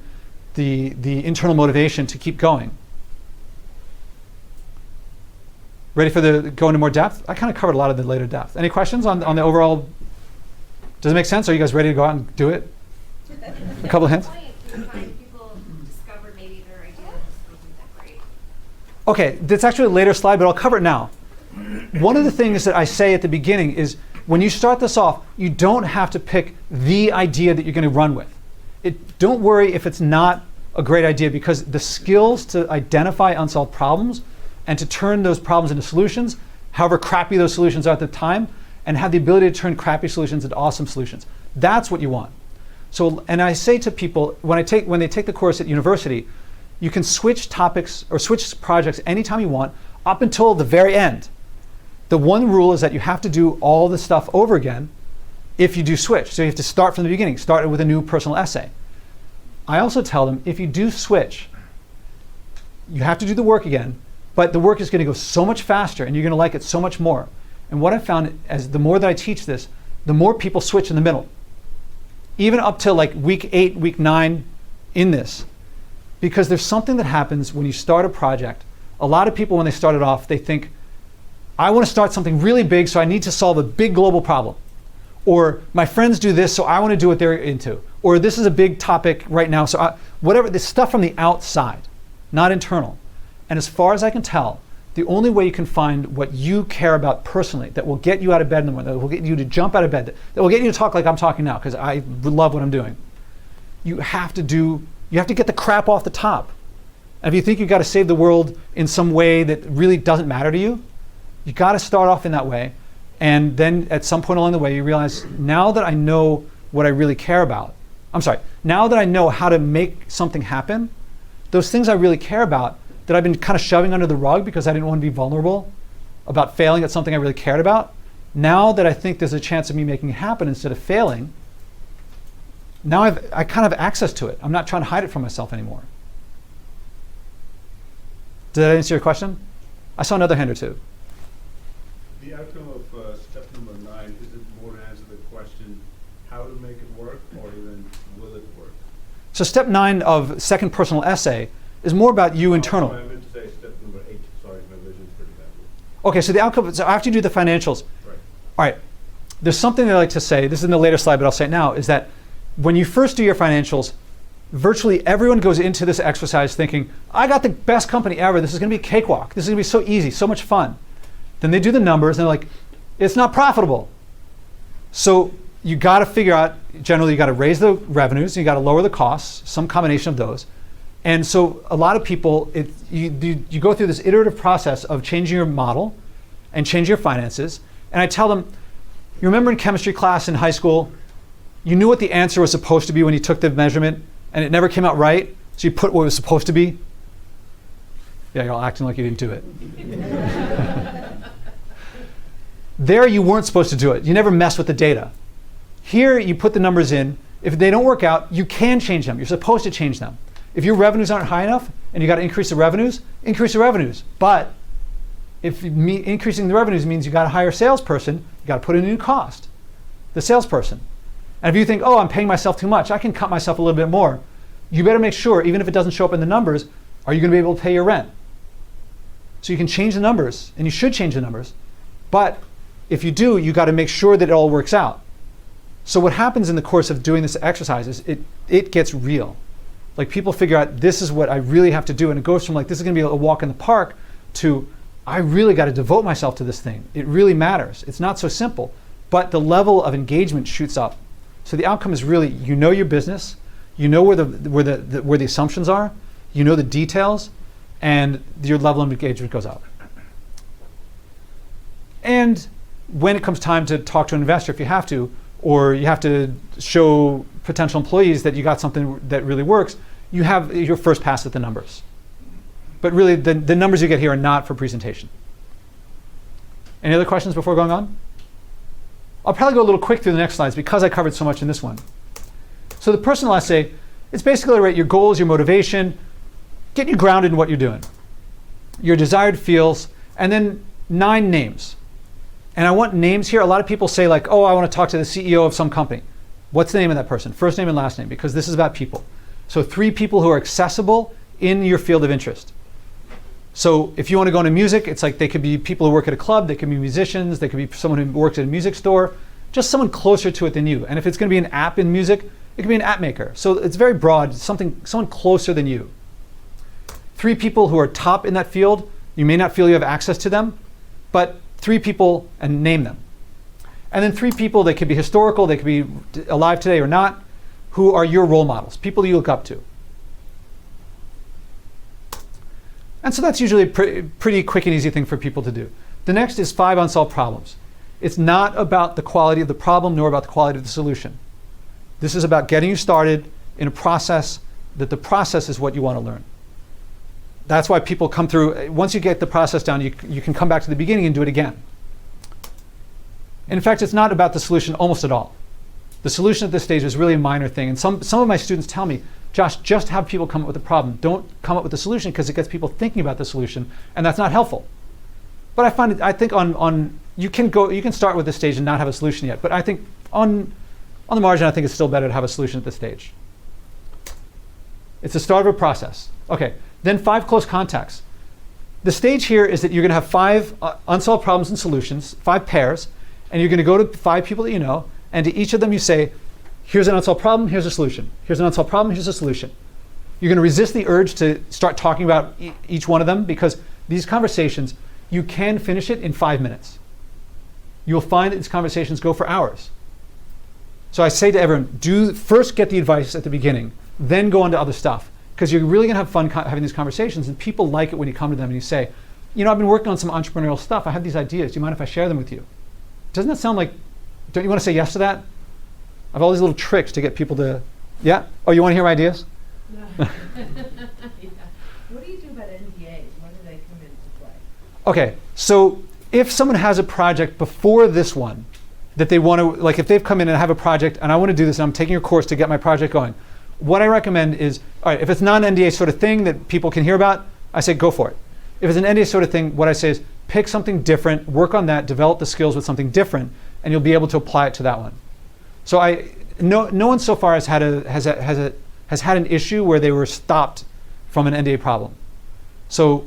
the internal motivation to keep going. Ready for go into more depth? I kind of covered a lot of the later depth. Any questions on the overall? Does it make sense? Are you guys ready to go out and do it? A couple of hints? People discovered maybe their idea wasn't that great. Okay, that's actually a later slide, but I'll cover it now. One of the things that I say at the beginning is when you start this off, you don't have to pick the idea that you're going to run with. Don't worry if it's not a great idea, because the skills to identify unsolved problems and to turn those problems into solutions, however crappy those solutions are at the time, and have the ability to turn crappy solutions into awesome solutions. That's what you want. So, and I say to people, when they take the course at university, you can switch topics or switch projects anytime you want up until the very end. The one rule is that you have to do all the stuff over again if you do switch. So you have to start from the beginning, start with a new personal essay. I also tell them, if you do switch, you have to do the work again, but the work is going to go so much faster and you're going to like it so much more. And what I found as the more that I teach this, the more people switch in the middle. Even up to like week 8, week 9 in this. Because there's something that happens when you start a project. A lot of people, when they start it off, they think, I want to start something really big, so I need to solve a big global problem. Or my friends do this, so I want to do what they're into. Or this is a big topic right now, so whatever, this stuff from the outside, not internal. And as far as I can tell, the only way you can find what you care about personally, that will get you out of bed in the morning, that will get you to jump out of bed, that will get you to talk like I'm talking now, because I love what I'm doing. You have to get the crap off the top. And if you think you've got to save the world in some way that really doesn't matter to you, you got to start off in that way. And then at some point along the way, you realize, now that I know what I really care about, now that I know how to make something happen, those things I really care about that I've been kind of shoving under the rug because I didn't want to be vulnerable about failing at something I really cared about, now that I think there's a chance of me making it happen instead of failing, now I kind of have access to it. I'm not trying to hide it from myself anymore. Did that answer your question? I saw another hand or two. The outcome of step number 9, is it more to answer the question, how to make it work, or even will it work? So step 9 of second personal essay is more about you internal. I meant to say step number 8. Sorry, my vision's pretty bad. Okay, so the outcome, so after you do the financials, Right. all right, there's something that I like to say, this is in the later slide, but I'll say it now, is that when you first do your financials, virtually everyone goes into this exercise thinking, I got the best company ever, this is going to be a cakewalk, this is going to be so easy, so much fun. Then they do the numbers and they're like, it's not profitable. So you got to figure out, generally you got to raise the revenues, you got to lower the costs, some combination of those. And so a lot of people, you go through this iterative process of changing your model and changing your finances. And I tell them, you remember in chemistry class in high school, you knew what the answer was supposed to be when you took the measurement and it never came out right, so you put what it was supposed to be? Yeah, you're all acting like you didn't do it. There you weren't supposed to do it. You never mess with the data. Here you put the numbers in. If they don't work out, you can change them. You're supposed to change them. If your revenues aren't high enough and you got to increase the revenues, increase the revenues. But if increasing the revenues means you got to hire a salesperson, you got to put in a new cost, the salesperson. And if you think, oh, I'm paying myself too much, I can cut myself a little bit more, you better make sure, even if it doesn't show up in the numbers, are you going to be able to pay your rent? So you can change the numbers, and you should change the numbers. But if you do, you got to make sure that it all works out. So what happens in the course of doing this exercise is it gets real. Like people figure out this is what I really have to do, and it goes from like this is going to be a walk in the park to I really got to devote myself to this thing. It really matters. It's not so simple, but the level of engagement shoots up. So the outcome is really you know your business, you know where the assumptions are, you know the details, and your level of engagement goes up. And when it comes time to talk to an investor, if you have to, or you have to show potential employees that you got something that really works, you have your first pass at the numbers. But really, the numbers you get here are not for presentation. Any other questions before going on? I'll probably go a little quick through the next slides because I covered so much in this one. So the personal essay, it's basically right, your goals, your motivation, get you grounded in what you're doing, your desired feels, and then 9 names. And I want names here. A lot of people say like, oh, I want to talk to the CEO of some company. What's the name of that person? First name and last name, because this is about people. So 3 people who are accessible in your field of interest. So if you want to go into music, it's like they could be people who work at a club, they could be musicians, they could be someone who works at a music store, just someone closer to it than you. And if it's going to be an app in music, it could be an app maker. So it's very broad, someone closer than you. 3 people who are top in that field, you may not feel you have access to them, but 3 people and name them. And then 3 people, they could be historical, they could be alive today or not, who are your role models, people you look up to. And so that's usually a pretty quick and easy thing for people to do. The next is 5 unsolved problems. It's not about the quality of the problem nor about the quality of the solution. This is about getting you started in a process that the process is what you want to learn. That's why people come through. Once you get the process down, you can come back to the beginning and do it again. And in fact, it's not about the solution almost at all. The solution at this stage is really a minor thing. And some of my students tell me, Josh, just have people come up with a problem. Don't come up with a solution because it gets people thinking about the solution, and that's not helpful. But I think you can start with this stage and not have a solution yet. But I think on the margin, I think it's still better to have a solution at this stage. It's the start of a process. Okay, then 5 close contacts. The stage here is that you're going to have 5 unsolved problems and solutions, 5 pairs, and you're going to go to 5 people that you know, and to each of them you say, here's an unsolved problem, here's a solution. Here's an unsolved problem, here's a solution. You're going to resist the urge to start talking about each one of them because these conversations, you can finish it in 5 minutes. You'll find that these conversations go for hours. So I say to everyone, first get the advice at the beginning, then go on to other stuff. Because you're really going to have fun having these conversations, and people like it when you come to them and you say, you know, I've been working on some entrepreneurial stuff. I have these ideas. Do you mind if I share them with you? Doesn't that sound like, don't you want to say yes to that? I have all these little tricks to get people to, yeah? Oh, you want to hear my ideas? No. Yeah. What do you do about NDAs? When do they come into play? Okay, so if someone has a project before this one that they want to, like if they've come in and have a project and I want to do this and I'm taking a course to get my project going, what I recommend is, all right, if it's not an NDA sort of thing that people can hear about, I say go for it. If it's an NDA sort of thing, what I say is pick something different, work on that, develop the skills with something different, and you'll be able to apply it to that one. So no one so far has had an issue where they were stopped from an NDA problem. So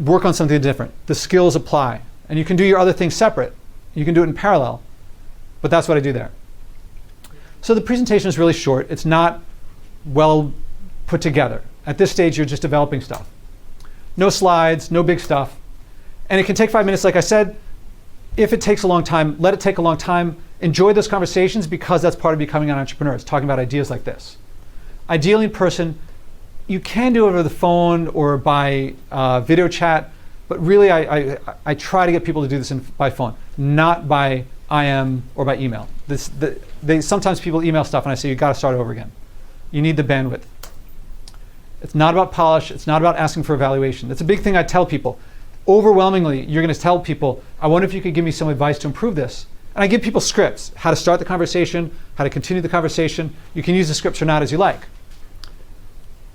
work on something different. The skills apply, and you can do your other things separate. You can do it in parallel, but that's what I do there. So the presentation is really short. It's not well put together. At this stage, you're just developing stuff. No slides, no big stuff. And it can take 5 minutes, like I said. If it takes a long time, let it take a long time. Enjoy those conversations because that's part of becoming an entrepreneur. It's talking about ideas like this. Ideally in person, you can do it over the phone or by video chat, but really I try to get people to do this by phone, not by IM or by email. Sometimes people email stuff and I say, you gotta start over again. You need the bandwidth. It's not about polish, it's not about asking for evaluation. That's a big thing I tell people. Overwhelmingly, you're gonna tell people, I wonder if you could give me some advice to improve this. And I give people scripts, how to start the conversation, how to continue the conversation. You can use the scripts or not as you like.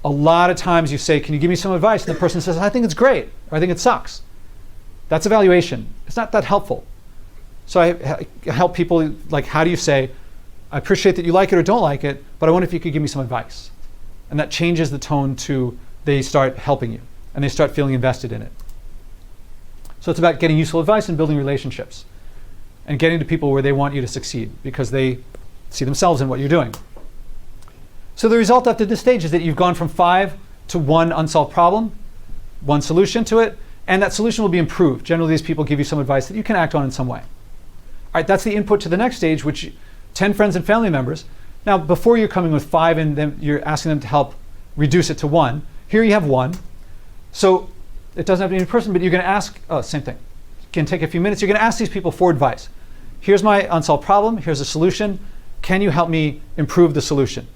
A lot of times you say, can you give me some advice? And the person says, I think it's great, or I think it sucks. That's evaluation. It's not that helpful. So I help people, like, how do you say, I appreciate that you like it or don't like it, but I wonder if you could give me some advice. And that changes the tone to they start helping you, and they start feeling invested in it. So it's about getting useful advice and building relationships, and getting to people where they want you to succeed because they see themselves in what you're doing. So the result after this stage is that you've gone from 5 to 1 unsolved problem, 1 solution to it, and that solution will be improved. Generally, these people give you some advice that you can act on in some way. All right, that's the input to the next stage, which 10 friends and family members. Now, before you're coming with 5 and then you're asking them to help reduce it to 1, here you have 1. So it doesn't have to be in person, but you're going to ask, same thing. It can take a few minutes. You're going to ask these people for advice. Here's my unsolved problem. Here's a solution. Can you help me improve the solution?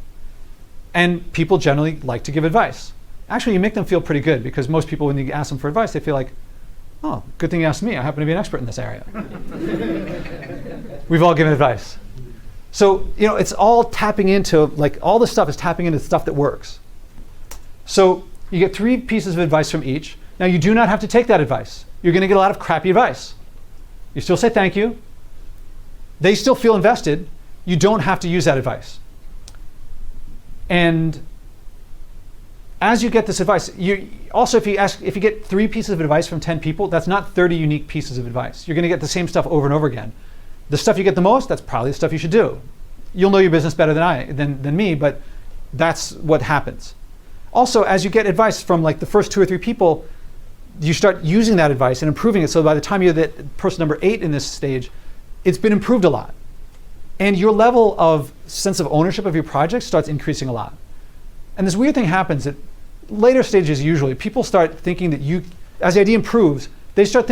And people generally like to give advice. Actually, you make them feel pretty good, because most people, when you ask them for advice, they feel like, oh, good thing you asked me. I happen to be an expert in this area. We've all given advice. So, it's all tapping into, all this stuff is tapping into stuff that works. So you get 3 pieces of advice from each. Now, you do not have to take that advice. You're going to get a lot of crappy advice. You still say thank you. They still feel invested. You don't have to use that advice. And as you get this advice, if you get 3 pieces of advice from 10 people, that's not 30 unique pieces of advice. You're going to get the same stuff over and over again. The stuff you get the most, that's probably the stuff you should do. You'll know your business better than me, but that's what happens. Also, as you get advice from the first 2 or 3 people, you start using that advice and improving it. So by the time you're that person number 8 in this stage, it's been improved a lot. And your level of sense of ownership of your project starts increasing a lot. And this weird thing happens at later stages usually. People start thinking that as the idea improves, they start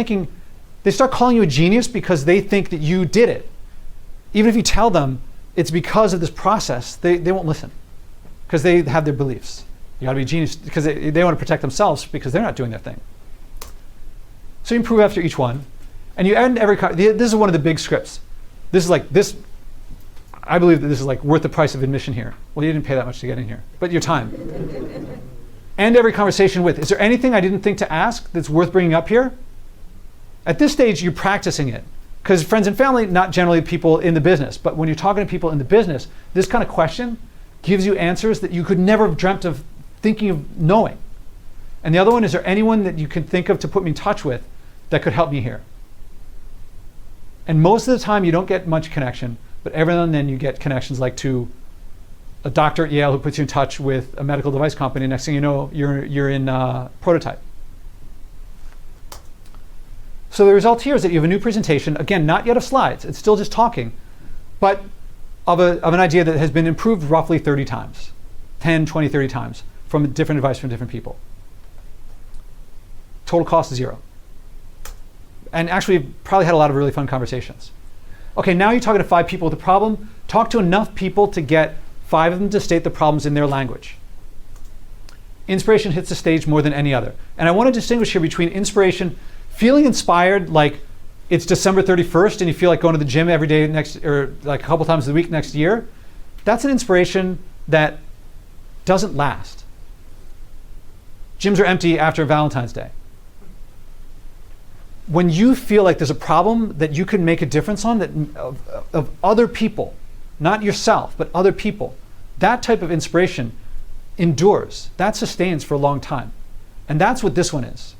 calling you a genius because they think that you did it. Even if you tell them it's because of this process, they won't listen, because they have their beliefs. You gotta be a genius, because they want to protect themselves because they're not doing their thing. So you improve after each one, and you end this is one of the big scripts. I believe that this is worth the price of admission here. Well, you didn't pay that much to get in here, but your time. End every conversation with, is there anything I didn't think to ask that's worth bringing up here? At this stage, you're practicing it, because friends and family, not generally people in the business, but when you're talking to people in the business, this kind of question gives you answers that you could never have dreamt of thinking of knowing. And the other one, is there anyone that you can think of to put me in touch with that could help me here? And most of the time, you don't get much connection, but every now and then you get connections, like to a doctor at Yale who puts you in touch with a medical device company. Next thing you know, you're in prototype. So the result here is that you have a new presentation, again, not yet of slides, it's still just talking, but of an idea that has been improved roughly 30 times, 10, 20, 30 times, from different advice from different people. Total cost is 0. And actually, you've probably had a lot of really fun conversations. Okay, now you're talking to 5 people with a problem. Talk to enough people to get 5 of them to state the problems in their language. Inspiration hits the stage more than any other. And I want to distinguish here between inspiration, feeling inspired like it's December 31st and you feel like going to the gym every day or a couple times a week next year. That's an inspiration that doesn't last. Gyms are empty after Valentine's Day. When you feel like there's a problem that you can make a difference on, of other people, not yourself, but other people, that type of inspiration endures. That sustains for a long time. And that's what this one is.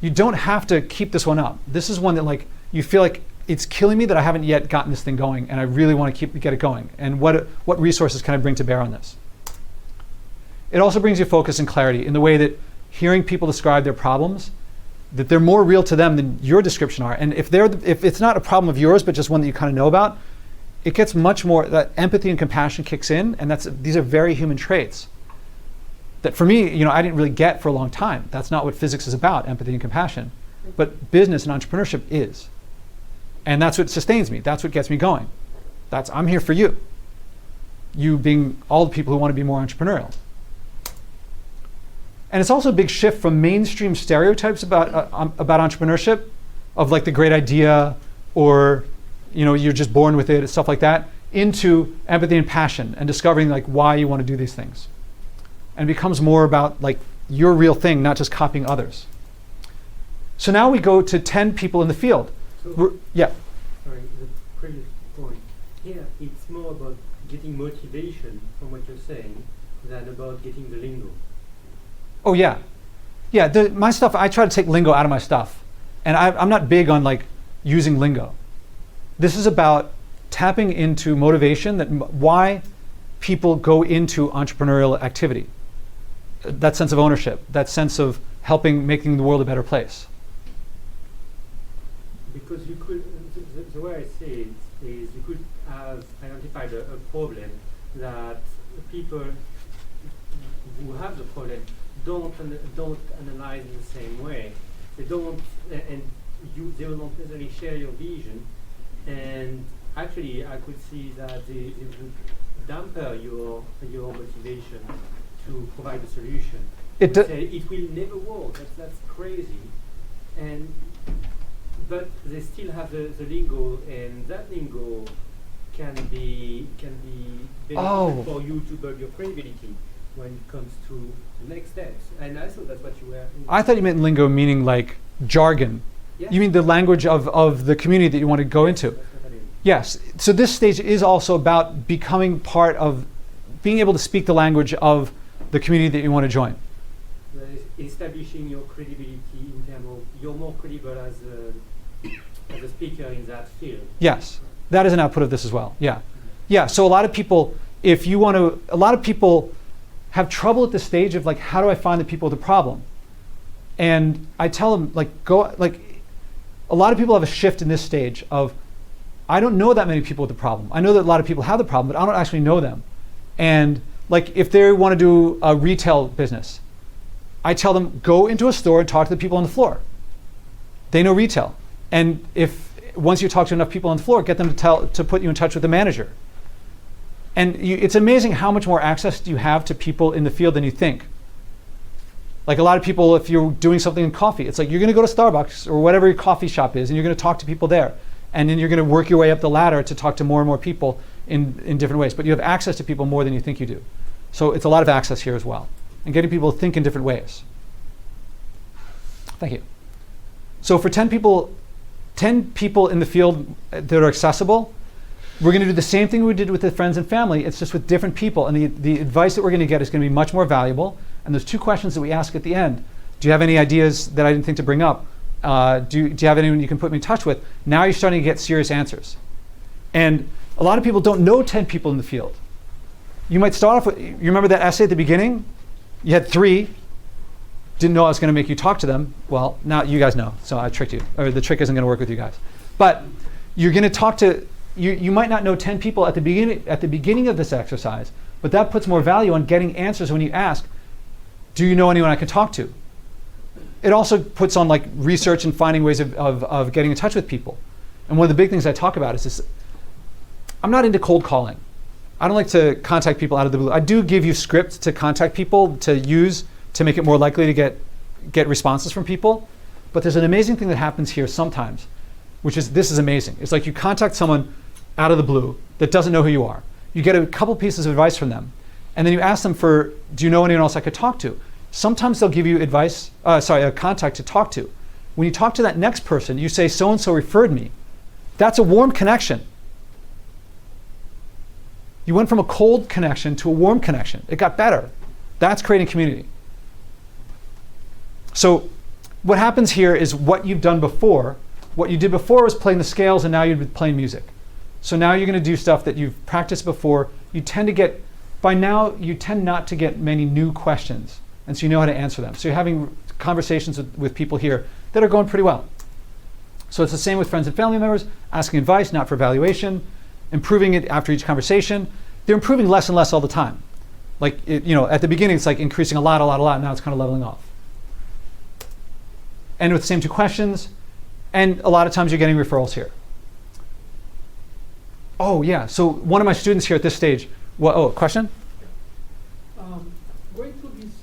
You don't have to keep this one up. This is one that you feel like it's killing me that I haven't yet gotten this thing going, and I really want to get it going. And what resources can I bring to bear on this? It also brings you focus and clarity in the way that hearing people describe their problems, that they're more real to them than your description are. And if it's not a problem of yours, but just one that you kind of know about, it gets much more, that empathy and compassion kicks in, and these are very human traits that for me, I didn't really get for a long time. That's not what physics is about, empathy and compassion. But business and entrepreneurship is. And that's what sustains me. That's what gets me going. I'm here for you. You being all the people who want to be more entrepreneurial. And it's also a big shift from mainstream stereotypes about entrepreneurship, of the great idea, or you're just born with it, stuff like that, into empathy and passion and discovering why you want to do these things. And it becomes more about your real thing, not just copying others. So now we go to 10 people in the field. Yeah. Sorry, the previous point. Here, it's more about getting motivation from what you're saying than about getting the lingo. Oh yeah. Yeah, my stuff, I try to take lingo out of my stuff. And I'm not big on using lingo. This is about tapping into motivation, that why people go into entrepreneurial activity? That sense of ownership, that sense of helping, making the world a better place. Because you could, the way I see it is you could have identified a problem that people who have the problem don't analyze in the same way. They don't, and they will not necessarily share your vision. And actually, I could see that they would damper your motivation to provide a solution. It will never work. That's crazy. But they still have the lingo, and that lingo can be beneficial for you to build your credibility when it comes to the next steps. And I thought that's what you were. I thought you meant lingo meaning like jargon. Yes. You mean the language of the community that you want to go into? That's what I mean. Yes. So this stage is also about becoming part of, being able to speak the language of the community that you want to join. Establishing your credibility in terms of you're more credible as a speaker in that field. Yes, that is an output of this as well. Yeah, yeah. So a lot of people, a lot of people have trouble at the stage of like, how do I find the people with the problem? And I tell them a lot of people have a shift in this stage of, I don't know that many people with the problem. I know that a lot of people have the problem, but I don't actually know them. And like, if they want to do a retail business, I tell them, go into a store and talk to the people on the floor. They know retail. And once you talk to enough people on the floor, get them to put you in touch with the manager. And it's amazing how much more access you have to people in the field than you think. Like a lot of people, if you're doing something in coffee, it's like you're going to go to Starbucks or whatever your coffee shop is, and you're going to talk to people there. And then you're going to work your way up the ladder to talk to more and more people in different ways. But you have access to people more than you think you do. So it's a lot of access here as well. And getting people to think in different ways. Thank you. So for 10 people in the field that are accessible, we're going to do the same thing we did with the friends and family. It's just with different people. And the advice that we're going to get is going to be much more valuable. And there's 2 questions that we ask at the end. Do you have any ideas that I didn't think to bring up? Do you have anyone you can put me in touch with? Now you're starting to get serious answers. And a lot of people don't know 10 people in the field. You might start off with, you remember that essay at the beginning? You had 3. Didn't know I was going to make you talk to them. Well, now you guys know, so I tricked you. Or the trick isn't going to work with you guys. But you're going to talk to, you might not know 10 people at the beginning of this exercise, but that puts more value on getting answers when you ask, do you know anyone I can talk to? It also puts on like research and finding ways of getting in touch with people. And one of the big things I talk about is this, I'm not into cold calling. I don't like to contact people out of the blue. I do give you scripts to contact people to use to make it more likely to get responses from people. But there's an amazing thing that happens here sometimes, which is, this is amazing. It's like you contact someone out of the blue that doesn't know who you are. You get a couple pieces of advice from them. And then you ask them for, do you know anyone else I could talk to? Sometimes they'll give you advice, a contact to talk to. When you talk to that next person, you say, so-and-so referred me. That's a warm connection. You went from a cold connection to a warm connection. It got better. That's creating community. So what happens here is what you've done before. What you did before was playing the scales, and now you're playing music. So now you're going to do stuff that you've practiced before. By now, you tend not to get many new questions, and so you know how to answer them. So you're having conversations with people here that are going pretty well. So it's the same with friends and family members, asking advice, not for evaluation, improving it after each conversation. They're improving less and less all the time. Like, at the beginning, it's like increasing a lot, now it's kind of leveling off. And with the same 2 questions, and a lot of times you're getting referrals here. Oh yeah, so one of my students here at this stage, question? Going through these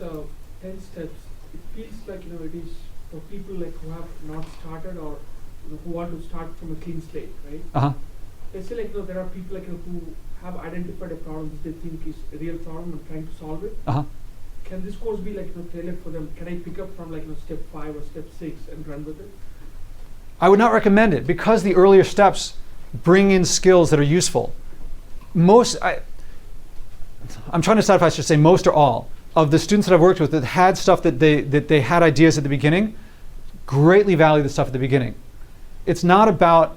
10 steps, it feels like it is for people like who have not started or who want to start from a clean slate, right? Uh-huh. Let's say there are people who have identified a problem which they think is a real problem and trying to solve it. Uh-huh. Can this course be tailored for them? Can I pick up from step 5 or step 6 and run with it? I would not recommend it because the earlier steps bring in skills that are useful. I'm trying to decide if I should say most or all of the students that I've worked with that had stuff that they had ideas at the beginning, greatly value the stuff at the beginning. It's not about,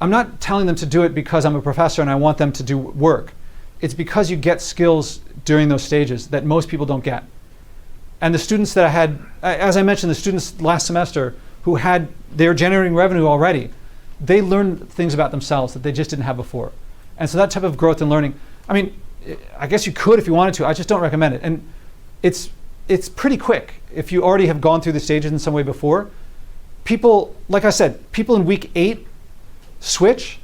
I'm not telling them to do it because I'm a professor and I want them to do work. it's because you get skills during those stages that most people don't get. And the students that I had, as I mentioned, the students last semester who they were generating revenue already, they learned things about themselves that they just didn't have before. And so that type of growth and learning, I mean, I guess you could if you wanted to, I just don't recommend it. And it's pretty quick if you already have gone through the stages in some way before. People, like I said, people in week 8 switch,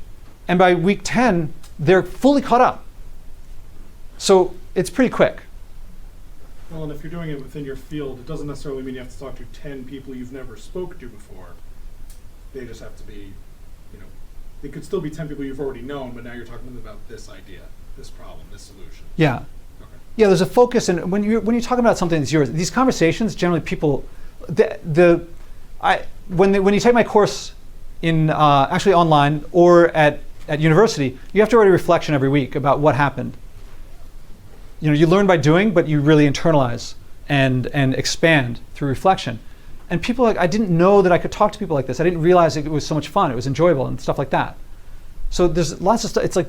and by week 10, they're fully caught up. So it's pretty quick. Well, and if you're doing it within your field, it doesn't necessarily mean you have to talk to 10 people you've never spoke to before. They just have to be, they could still be 10 people you've already known, but now you're talking about this idea, this problem, this solution. Yeah. Okay. Yeah, there's a focus, and when you're talking about something that's yours, these conversations, generally people, when you take my course in actually online or at university, you have to write a reflection every week about what happened. You learn by doing, but you really internalize and expand through reflection. And people I didn't know that I could talk to people like this. I didn't realize it was so much fun. It was enjoyable and stuff like that. So there's lots of stuff. It's like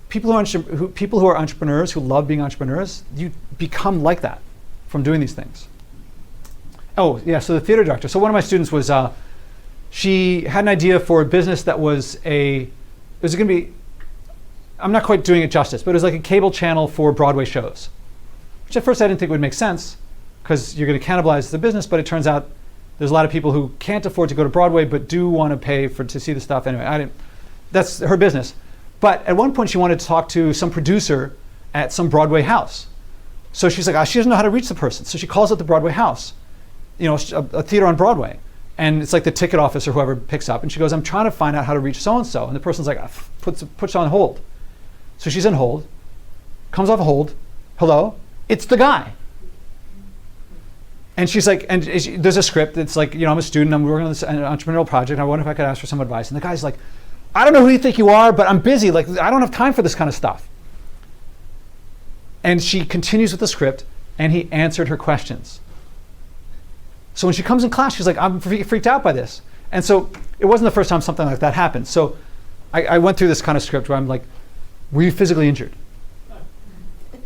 people who are entrepreneurs, who love being entrepreneurs, you become like that from doing these things. Oh yeah, so the theater director. So one of my students was, she had an idea for a business that was going to be, I'm not quite doing it justice, but it was like a cable channel for Broadway shows, which at first I didn't think would make sense because you're going to cannibalize the business, but it turns out there's a lot of people who can't afford to go to Broadway but do want to pay to see the stuff. Anyway, that's her business. But at one point she wanted to talk to some producer at some Broadway house. So she's like, she doesn't know how to reach the person. So she calls up the Broadway house, a theater on Broadway. And it's like the ticket office or whoever picks up. And she goes, I'm trying to find out how to reach so-and-so. And the person's like, puts on hold. So she's in hold, comes off hold, hello, it's the guy. And she's like, there's a script that's like, I'm a student, I'm working on this entrepreneurial project, I wonder if I could ask for some advice. And the guy's like, I don't know who you think you are, but I'm busy, like I don't have time for this kind of stuff. And she continues with the script, and he answered her questions. So when she comes in class, she's like, I'm freaked out by this. And so it wasn't the first time something like that happened. So I went through this kind of script where I'm like, were you physically injured?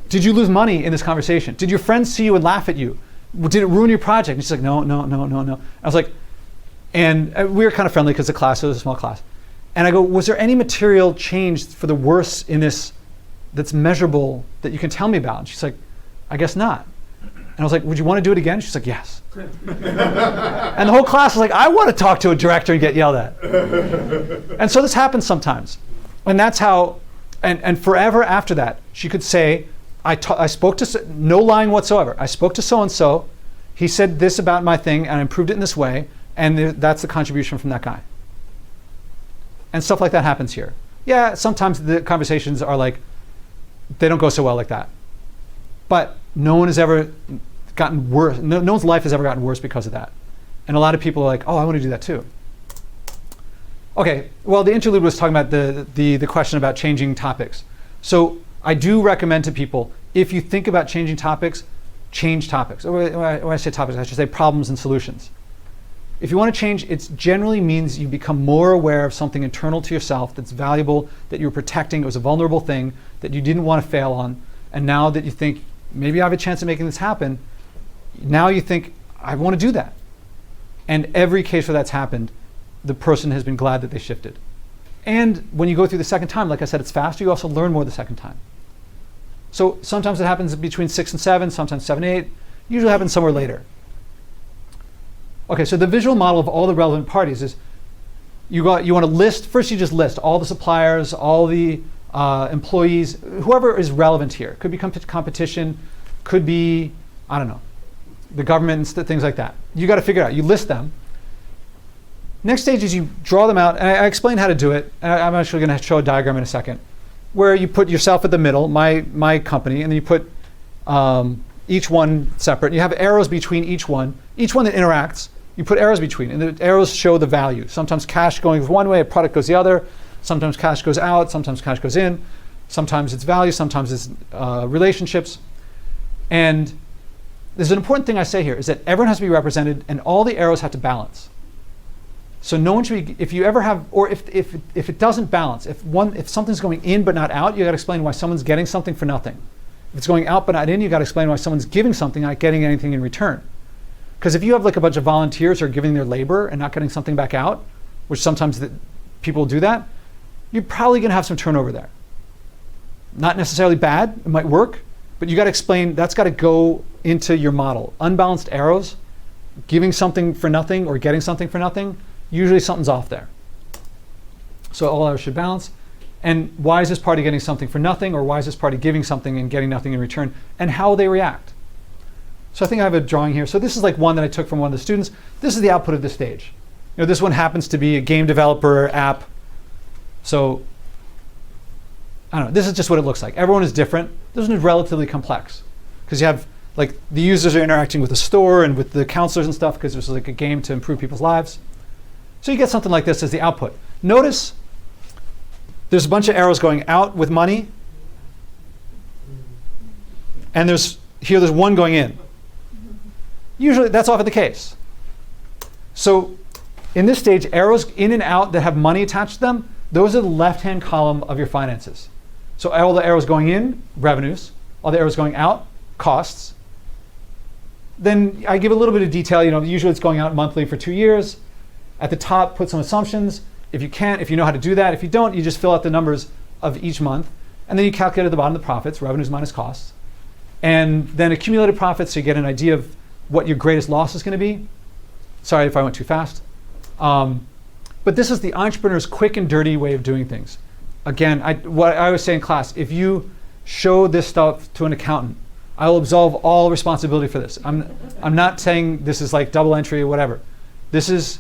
Did you lose money in this conversation? Did your friends see you and laugh at you? Did it ruin your project? And she's like, no. I was like, and we were kind of friendly because the class was a small class. And I go, was there any material changed for the worse in this that's measurable that you can tell me about? And she's like, I guess not. And I was like, would you want to do it again? She's like, yes. And the whole class was like, I want to talk to a director and get yelled at. And so this happens sometimes. And that's how, and forever after that, she could say, I spoke to, no lying whatsoever, I spoke to so-and-so, he said this about my thing, and I improved it in this way, and that's the contribution from that guy. And stuff like that happens here. Yeah, sometimes the conversations are like, they don't go so well like that. But no one has ever gotten worse. No one's life has ever gotten worse because of that. And a lot of people are like, oh, I want to do that too. Okay, well, the interlude was talking about the question about changing topics. So I do recommend to people, if you think about changing topics, change topics. Or when I say topics, I should say problems and solutions. If you want to change, it generally means you become more aware of something internal to yourself that's valuable, that you're protecting. It was a vulnerable thing that you didn't want to fail on. And now that you think, maybe I have a chance of making this happen, now you think, I want to do that. And every case where that's happened, the person has been glad that they shifted. And when you go through the second time, like I said, it's faster. You also learn more the second time. So sometimes it happens between 6 and 7, sometimes 7 and 8. Usually happens somewhere later. Okay, so the visual model of all the relevant parties is you want to list, first you just list all the suppliers, all the employees, whoever is relevant here. Could be competition, could be, I don't know, the government and things like that. You got to figure it out. You list them. Next stage is you draw them out, and I explain how to do it. I'm actually going to show a diagram in a second, where you put yourself at the middle, my company, and then you put each one separate. You have arrows between each one that interacts. You put arrows between, and the arrows show the value. Sometimes cash going one way, a product goes the other. Sometimes cash goes out, sometimes cash goes in. Sometimes it's value, sometimes it's relationships. And there's an important thing I say here, is that everyone has to be represented, and all the arrows have to balance. So no one should be, if you ever have, or if it doesn't balance, if something's going in but not out, you got to explain why someone's getting something for nothing. If it's going out but not in, you got to explain why someone's giving something, not getting anything in return. Because if you have like a bunch of volunteers who are giving their labor and not getting something back out, which sometimes people do that, you're probably going to have some turnover there. Not necessarily bad, it might work, but you got to explain, that's got to go into your model. Unbalanced arrows, giving something for nothing or getting something for nothing, usually something's off there. So all arrows should balance. And why is this party getting something for nothing, or why is this party giving something and getting nothing in return, and how they react. So I think I have a drawing here. So this is like one that I took from one of the students. This is the output of this stage. You know, this one happens to be a game developer app. So I don't know, this is just what it looks like. Everyone is different. This one is relatively complex because you have like the users are interacting with the store and with the counselors and stuff because this is like a game to improve people's lives. So you get something like this as the output. Notice there's a bunch of arrows going out with money, and there's one going in. Usually that's often the case. So in this stage, arrows in and out that have money attached to them, those are the left-hand column of your finances. So all the arrows going in, revenues. All the arrows going out, costs. Then I give a little bit of detail. You know, usually it's going out monthly for 2 years. At the top, put some assumptions. If you know how to do that. If you don't, you just fill out the numbers of each month. And then you calculate at the bottom the profits, revenues minus costs. And then accumulated profits, so you get an idea of what your greatest loss is going to be. Sorry if I went too fast. But this is the entrepreneur's quick and dirty way of doing things. Again, what I always say in class, if you show this stuff to an accountant, I will absolve all responsibility for this. I'm not saying this is like double entry or whatever. This is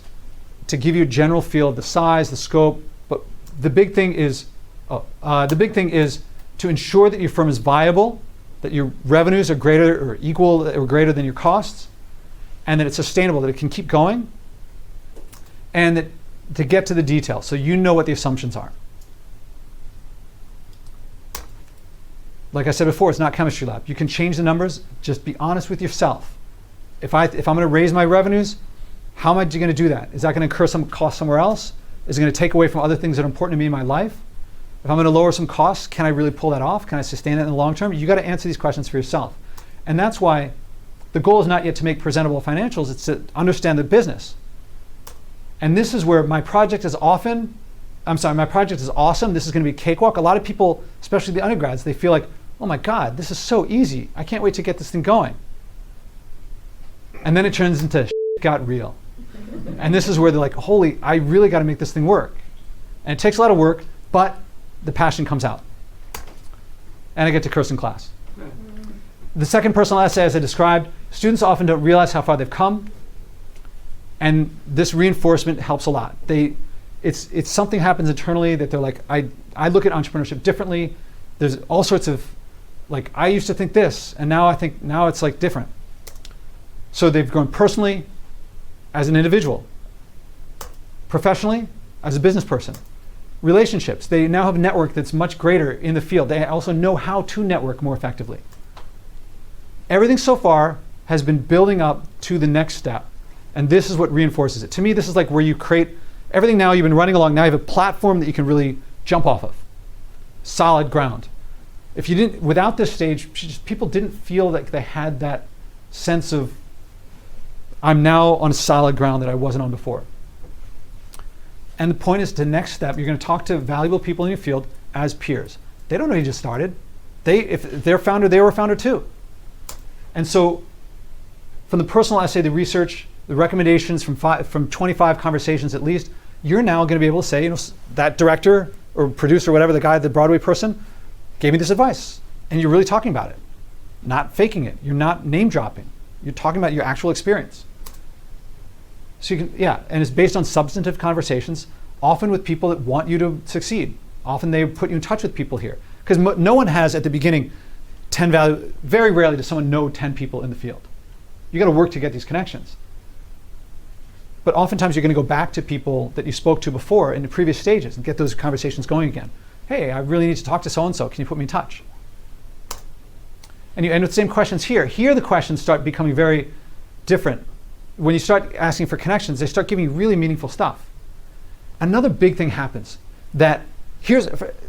to give you a general feel of the size, the scope. But the big thing is, to ensure that your firm is viable, that your revenues are greater or equal or greater than your costs, and that it's sustainable, that it can keep going, and that to get to the detail, so you know what the assumptions are. Like I said before, it's not chemistry lab. You can change the numbers. Just be honest with yourself. If I'm going to raise my revenues, how am I going to do that? Is that going to incur some cost somewhere else? Is it going to take away from other things that are important to me in my life? If I'm going to lower some costs, can I really pull that off? Can I sustain it in the long term? You got to answer these questions for yourself. And that's why the goal is not yet to make presentable financials. It's to understand the business. And this is where my project is awesome. This is going to be a cakewalk. A lot of people, especially the undergrads, they feel like, oh my God, this is so easy. I can't wait to get this thing going. And then it turns into shit got real. And this is where they're like, holy, I really got to make this thing work. And it takes a lot of work, but the passion comes out. And I get to curse in class. The second personal essay, as I described, students often don't realize how far they've come. And this reinforcement helps a lot. It's something happens internally that they're like, I look at entrepreneurship differently. There's all sorts of, like, I used to think this, and now it's like different. So they've grown personally, as an individual, professionally, as a business person, relationships. They now have a network that's much greater in the field. They also know how to network more effectively. Everything so far has been building up to the next step. And this is what reinforces it. To me, this is like where you create everything. Now you've been running along. Now you have a platform that you can really jump off of. Solid ground. If you didn't, without this stage, people didn't feel like they had that sense of, I'm now on solid ground that I wasn't on before. And the point is, the next step, you're going to talk to valuable people in your field as peers. They don't know you just started. If they're founder, they were a founder too. And so from the personal essay, the research, the recommendations from 25 conversations at least, you're now going to be able to say, that director or producer, whatever, the Broadway person, gave me this advice. And you're really talking about it. Not faking it. You're not name dropping. You're talking about your actual experience. So you can, and it's based on substantive conversations, often with people that want you to succeed. Often they put you in touch with people here. Because no one has, at the beginning, 10 value. Very rarely does someone know 10 people in the field. You got to work to get these connections. But oftentimes you're going to go back to people that you spoke to before in the previous stages and get those conversations going again. Hey, I really need to talk to so-and-so. Can you put me in touch? And you end with the same questions here. Here the questions start becoming very different. When you start asking for connections, they start giving you really meaningful stuff. another big thing happens that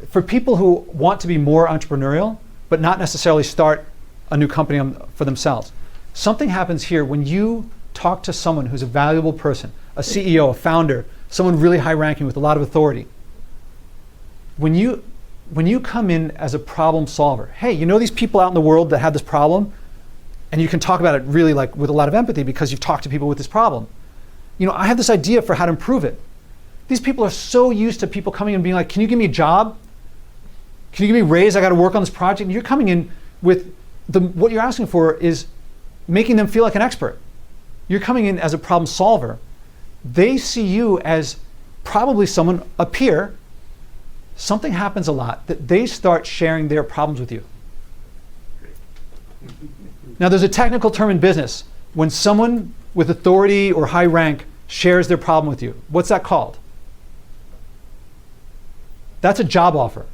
for people who want to be more entrepreneurial, but not necessarily start a new company for themselves. Something happens here when you talk to someone who's a valuable person, a CEO, a founder, someone really high ranking with a lot of authority. When you come in as a problem solver, hey, you know these people out in the world that have this problem, and you can talk about it really like with a lot of empathy because you've talked to people with this problem. You know, I have this idea for how to improve it. These people are so used to people coming in and being like, can you give me a job? Can you give me a raise? I got to work on this project. And you're coming in with what you're asking for is making them feel like an expert. You're coming in as a problem solver. They see you as probably someone, a peer. Something happens a lot that they start sharing their problems with you. Now there's a technical term in business. When someone with authority or high rank shares their problem with you, what's that called? That's a job offer.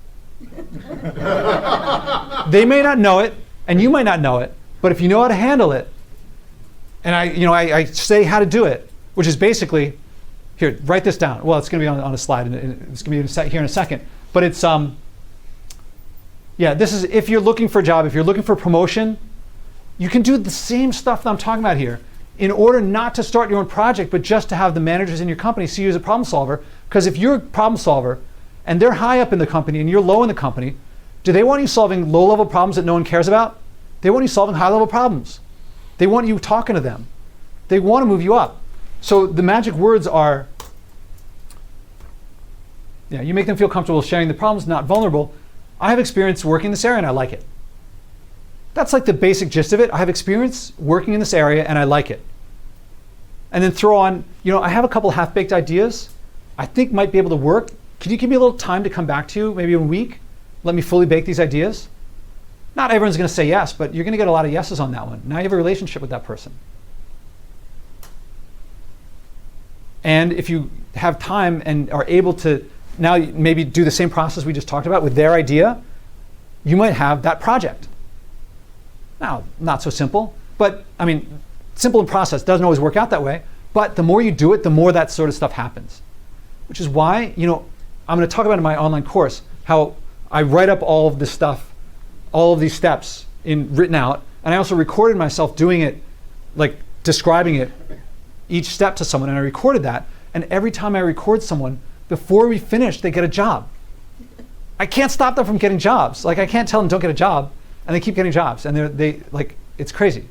They may not know it, and you might not know it, but if you know how to handle it, and I say how to do it, which is basically, here, write this down. Well, it's going to be on a slide, and it's going to be here in a second. But it's, this is if you're looking for a job, if you're looking for promotion, you can do the same stuff that I'm talking about here in order not to start your own project, but just to have the managers in your company see you as a problem solver. Because if you're a problem solver, and they're high up in the company and you're low in the company, do they want you solving low-level problems that no one cares about? They want you solving high-level problems. They want you talking to them. They want to move you up. So the magic words are, you make them feel comfortable sharing the problems, not vulnerable. I have experience working in this area and I like it. That's like the basic gist of it. I have experience working in this area and I like it. And then throw on, I have a couple half-baked ideas I think might be able to work. Can you give me a little time to come back to you, maybe a week? Let me fully bake these ideas? Not everyone's going to say yes, but you're going to get a lot of yeses on that one. Now you have a relationship with that person. And if you have time and are able to now maybe do the same process we just talked about with their idea, you might have that project. Now, not so simple, but simple in process doesn't always work out that way, but the more you do it, the more that sort of stuff happens. Which is why, I'm going to talk about in my online course how I write up all of this stuff, all of these steps written out, and I also recorded myself doing it, like describing it, each step to someone, and I recorded that. And every time I record someone, before we finish, they get a job. I can't stop them from getting jobs. Like I can't tell them don't get a job, and they keep getting jobs, and they it's crazy.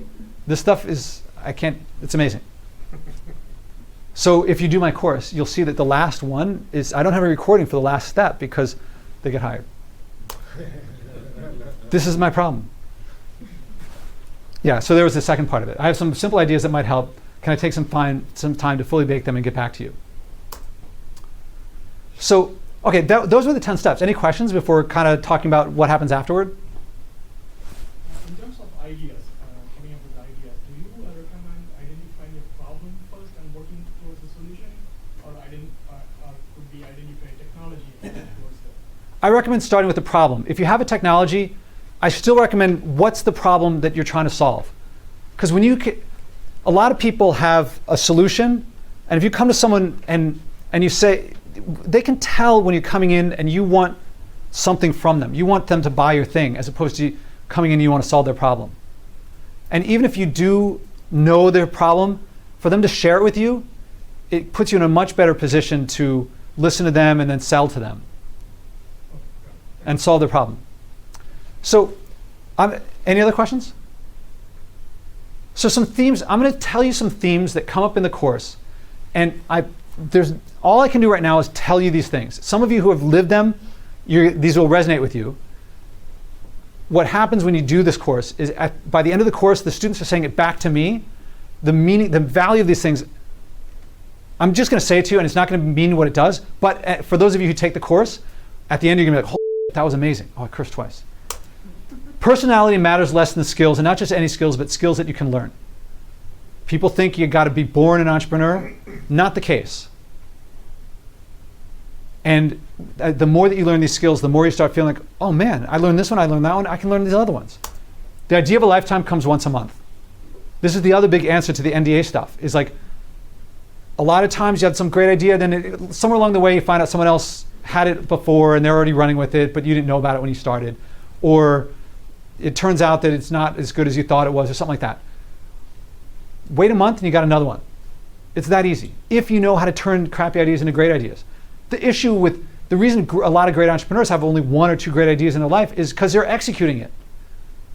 This stuff is it's amazing. So if you do my course, you'll see that the last one is, I don't have a recording for the last step because they get hired. This is my problem. Yeah, so there was the second part of it. I have some simple ideas that might help. Can I take some time to fully bake them and get back to you? So, okay, those were the 10 steps. Any questions before kind of talking about what happens afterward? In terms of ideas, coming up with ideas, do you recommend identifying a problem first and working towards a solution, or could be identify technology and working towards it? I recommend starting with the problem. If you have a technology, I still recommend what's the problem that you're trying to solve. Because a lot of people have a solution, and if you come to someone and you say, they can tell when you're coming in and you want something from them. You want them to buy your thing as opposed to coming in and you want to solve their problem. And even if you do know their problem, for them to share it with you, it puts you in a much better position to listen to them and then sell to them and solve their problem. So, any other questions? So some themes, I'm going to tell you some themes that come up in the course. And all I can do right now is tell you these things. Some of you who have lived them, these will resonate with you. What happens when you do this course is by the end of the course, the students are saying it back to me. The meaning, the value of these things, I'm just going to say it to you, and it's not going to mean what it does. But for those of you who take the course, at the end you're going to be like, "Holy, that was amazing." Oh, I cursed twice. Personality matters less than skills, and not just any skills, but skills that you can learn. People think you got to be born an entrepreneur. Not the case. And the more that you learn these skills, the more you start feeling like, oh man, I learned this one, I learned that one, I can learn these other ones. The idea of a lifetime comes once a month. This is the other big answer to the NDA stuff, is like, A lot of times you have some great idea, then somewhere along the way you find out someone else had it before and they're already running with it, but you didn't know about it when you started. Or it turns out that it's not as good as you thought it was, or something like that. Wait a month and you got another one. It's that easy, if you know how to turn crappy ideas into great ideas. The reason a lot of great entrepreneurs have only 1 or 2 great ideas in their life is because they're executing it.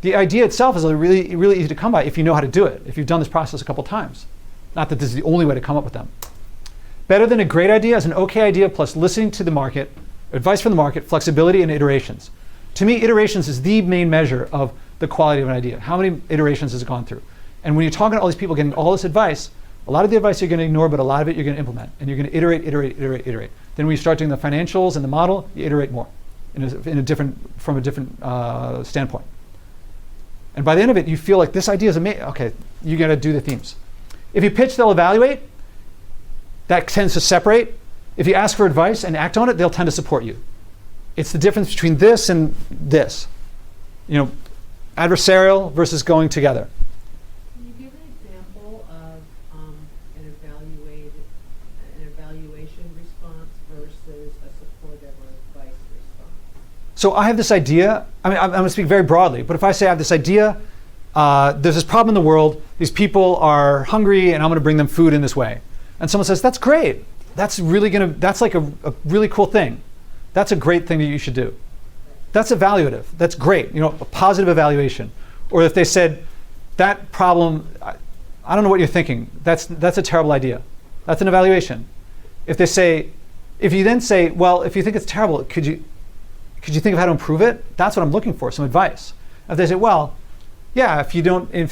The idea itself is really, really easy to come by if you know how to do it, if you've done this process a couple times. Not that this is the only way to come up with them. Better than a great idea is an okay idea plus listening to the market, advice from the market, flexibility, and iterations. To me, iterations is the main measure of the quality of an idea. How many iterations has it gone through? And when you're talking to all these people getting all this advice, a lot of the advice you're going to ignore, but a lot of it you're going to implement. And you're going to iterate. Then when you start doing the financials and the model, you iterate more from a different standpoint. And by the end of it, you feel like this idea is amazing. Okay, you got to do the themes. If you pitch, they'll evaluate. That tends to separate. If you ask for advice and act on it, they'll tend to support you. It's the difference between this and this. Adversarial versus going together. Can you give an example of an evaluation response versus a supportive or advice response? So I have this idea. I'm going to speak very broadly, but if I say I have this idea, there's this problem in the world. These people are hungry, and I'm going to bring them food in this way. And someone says, "That's great. That's like a really cool thing. That's a great thing that you should do." That's evaluative. That's great. A positive evaluation. Or if they said, "That problem, I don't know what you're thinking. That's a terrible idea." That's an evaluation. If you then say, "Well, if you think it's terrible, could you think of how to improve it?" That's what I'm looking for, some advice. If they say, "Well, yeah, if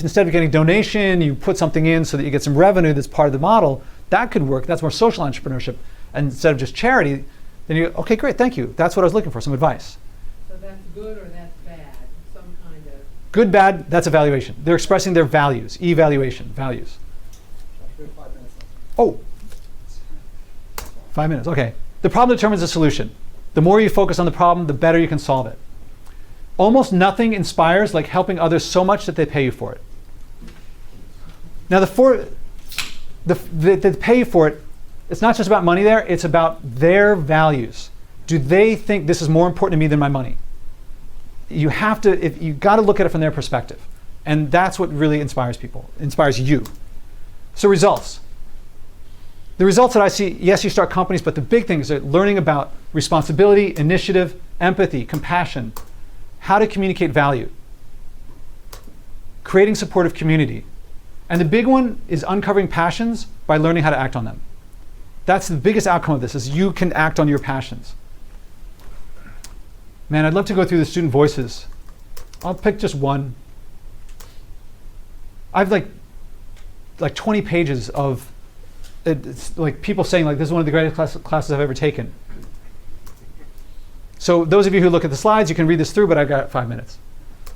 instead of getting donation, you put something in so that you get some revenue that's part of the model, that could work. That's more social entrepreneurship. And instead of just charity," then you go, "Okay, great, thank you. That's what I was looking for, some advice." So that's good or that's bad? Some kind of... Good, bad, that's evaluation. They're expressing their values, evaluation, values. Oh, 5 minutes, okay. The problem determines the solution. The more you focus on the problem, the better you can solve it. Almost nothing inspires like helping others so much that they pay you for it. Now, the pay you for it, it's not just about money there, it's about their values. Do they think this is more important to me than my money? You got to look at it from their perspective. And that's what really inspires people, inspires you. So results. The results that I see, yes, you start companies, but the big things are learning about responsibility, initiative, empathy, compassion, how to communicate value, creating supportive community. And the big one is uncovering passions by learning how to act on them. That's the biggest outcome of this, is you can act on your passions. Man, I'd love to go through the student voices. I'll pick just one. I've like 20 pages of it's like people saying like, "This is one of the greatest classes I've ever taken." So those of you who look at the slides, you can read this through, but I've got 5 minutes.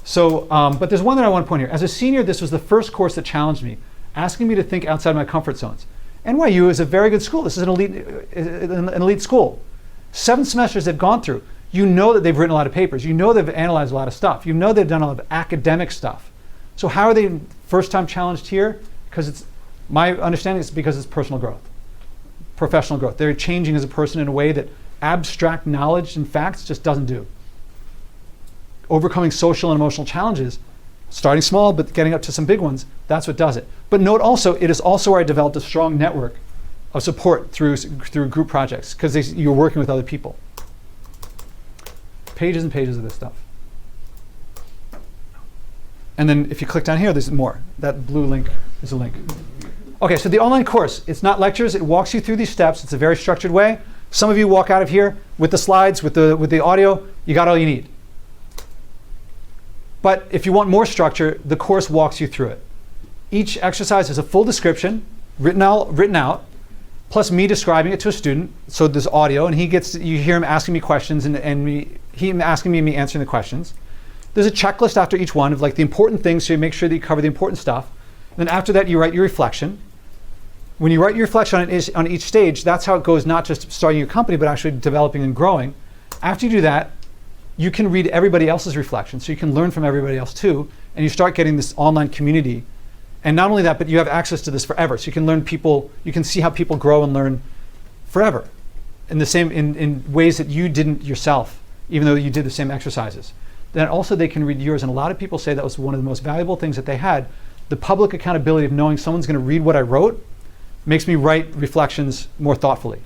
So, but there's one that I want to point here. As a senior, this was the first course that challenged me, asking me to think outside my comfort zones. NYU is a very good school. This is an elite school. 7 semesters they've gone through. You know that they've written a lot of papers. You know they've analyzed a lot of stuff. You know they've done a lot of academic stuff. So how are they first time challenged here? Because my understanding is because it's personal growth, professional growth. They're changing as a person in a way that abstract knowledge and facts just doesn't do. Overcoming social and emotional challenges, starting small but getting up to some big ones, that's what does it. But note also, it is also where I developed a strong network of support through group projects, because you're working with other people. Pages and pages of this stuff. And then if you click down here, there's more. That blue link is a link. Okay, so the online course, it's not lectures, it walks you through these steps. It's a very structured way. Some of you walk out of here with the slides, with the audio, you got all you need. But if you want more structure, the course walks you through it. Each exercise is a full description, written out, plus me describing it to a student. So there's audio, and you hear him asking me questions, and him asking me and me answering the questions. There's a checklist after each one of like the important things, so you make sure that you cover the important stuff. And then after that, you write your reflection. When you write your reflection on each stage, that's how it goes, not just starting your company, but actually developing and growing. After you do that, you can read everybody else's reflection, so you can learn from everybody else too, and you start getting this online community And not only that, but you have access to this forever. So you can learn people, you can see how people grow and learn forever in the same, in ways that you didn't yourself, even though you did the same exercises. Then also they can read yours. And a lot of people say that was one of the most valuable things that they had. The public accountability of knowing someone's going to read what I wrote makes me write reflections more thoughtfully.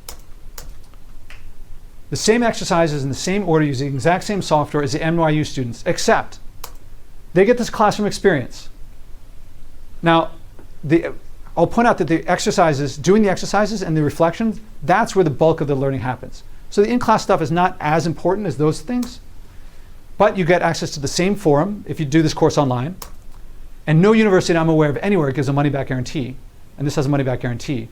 The same exercises in the same order using the exact same software as the NYU students, except they get this classroom experience. Now, I'll point out that the exercises, doing the exercises and the reflections, that's where the bulk of the learning happens. So the in-class stuff is not as important as those things, but you get access to the same forum if you do this course online. And no university I'm aware of anywhere gives a money-back guarantee, and this has a money-back guarantee.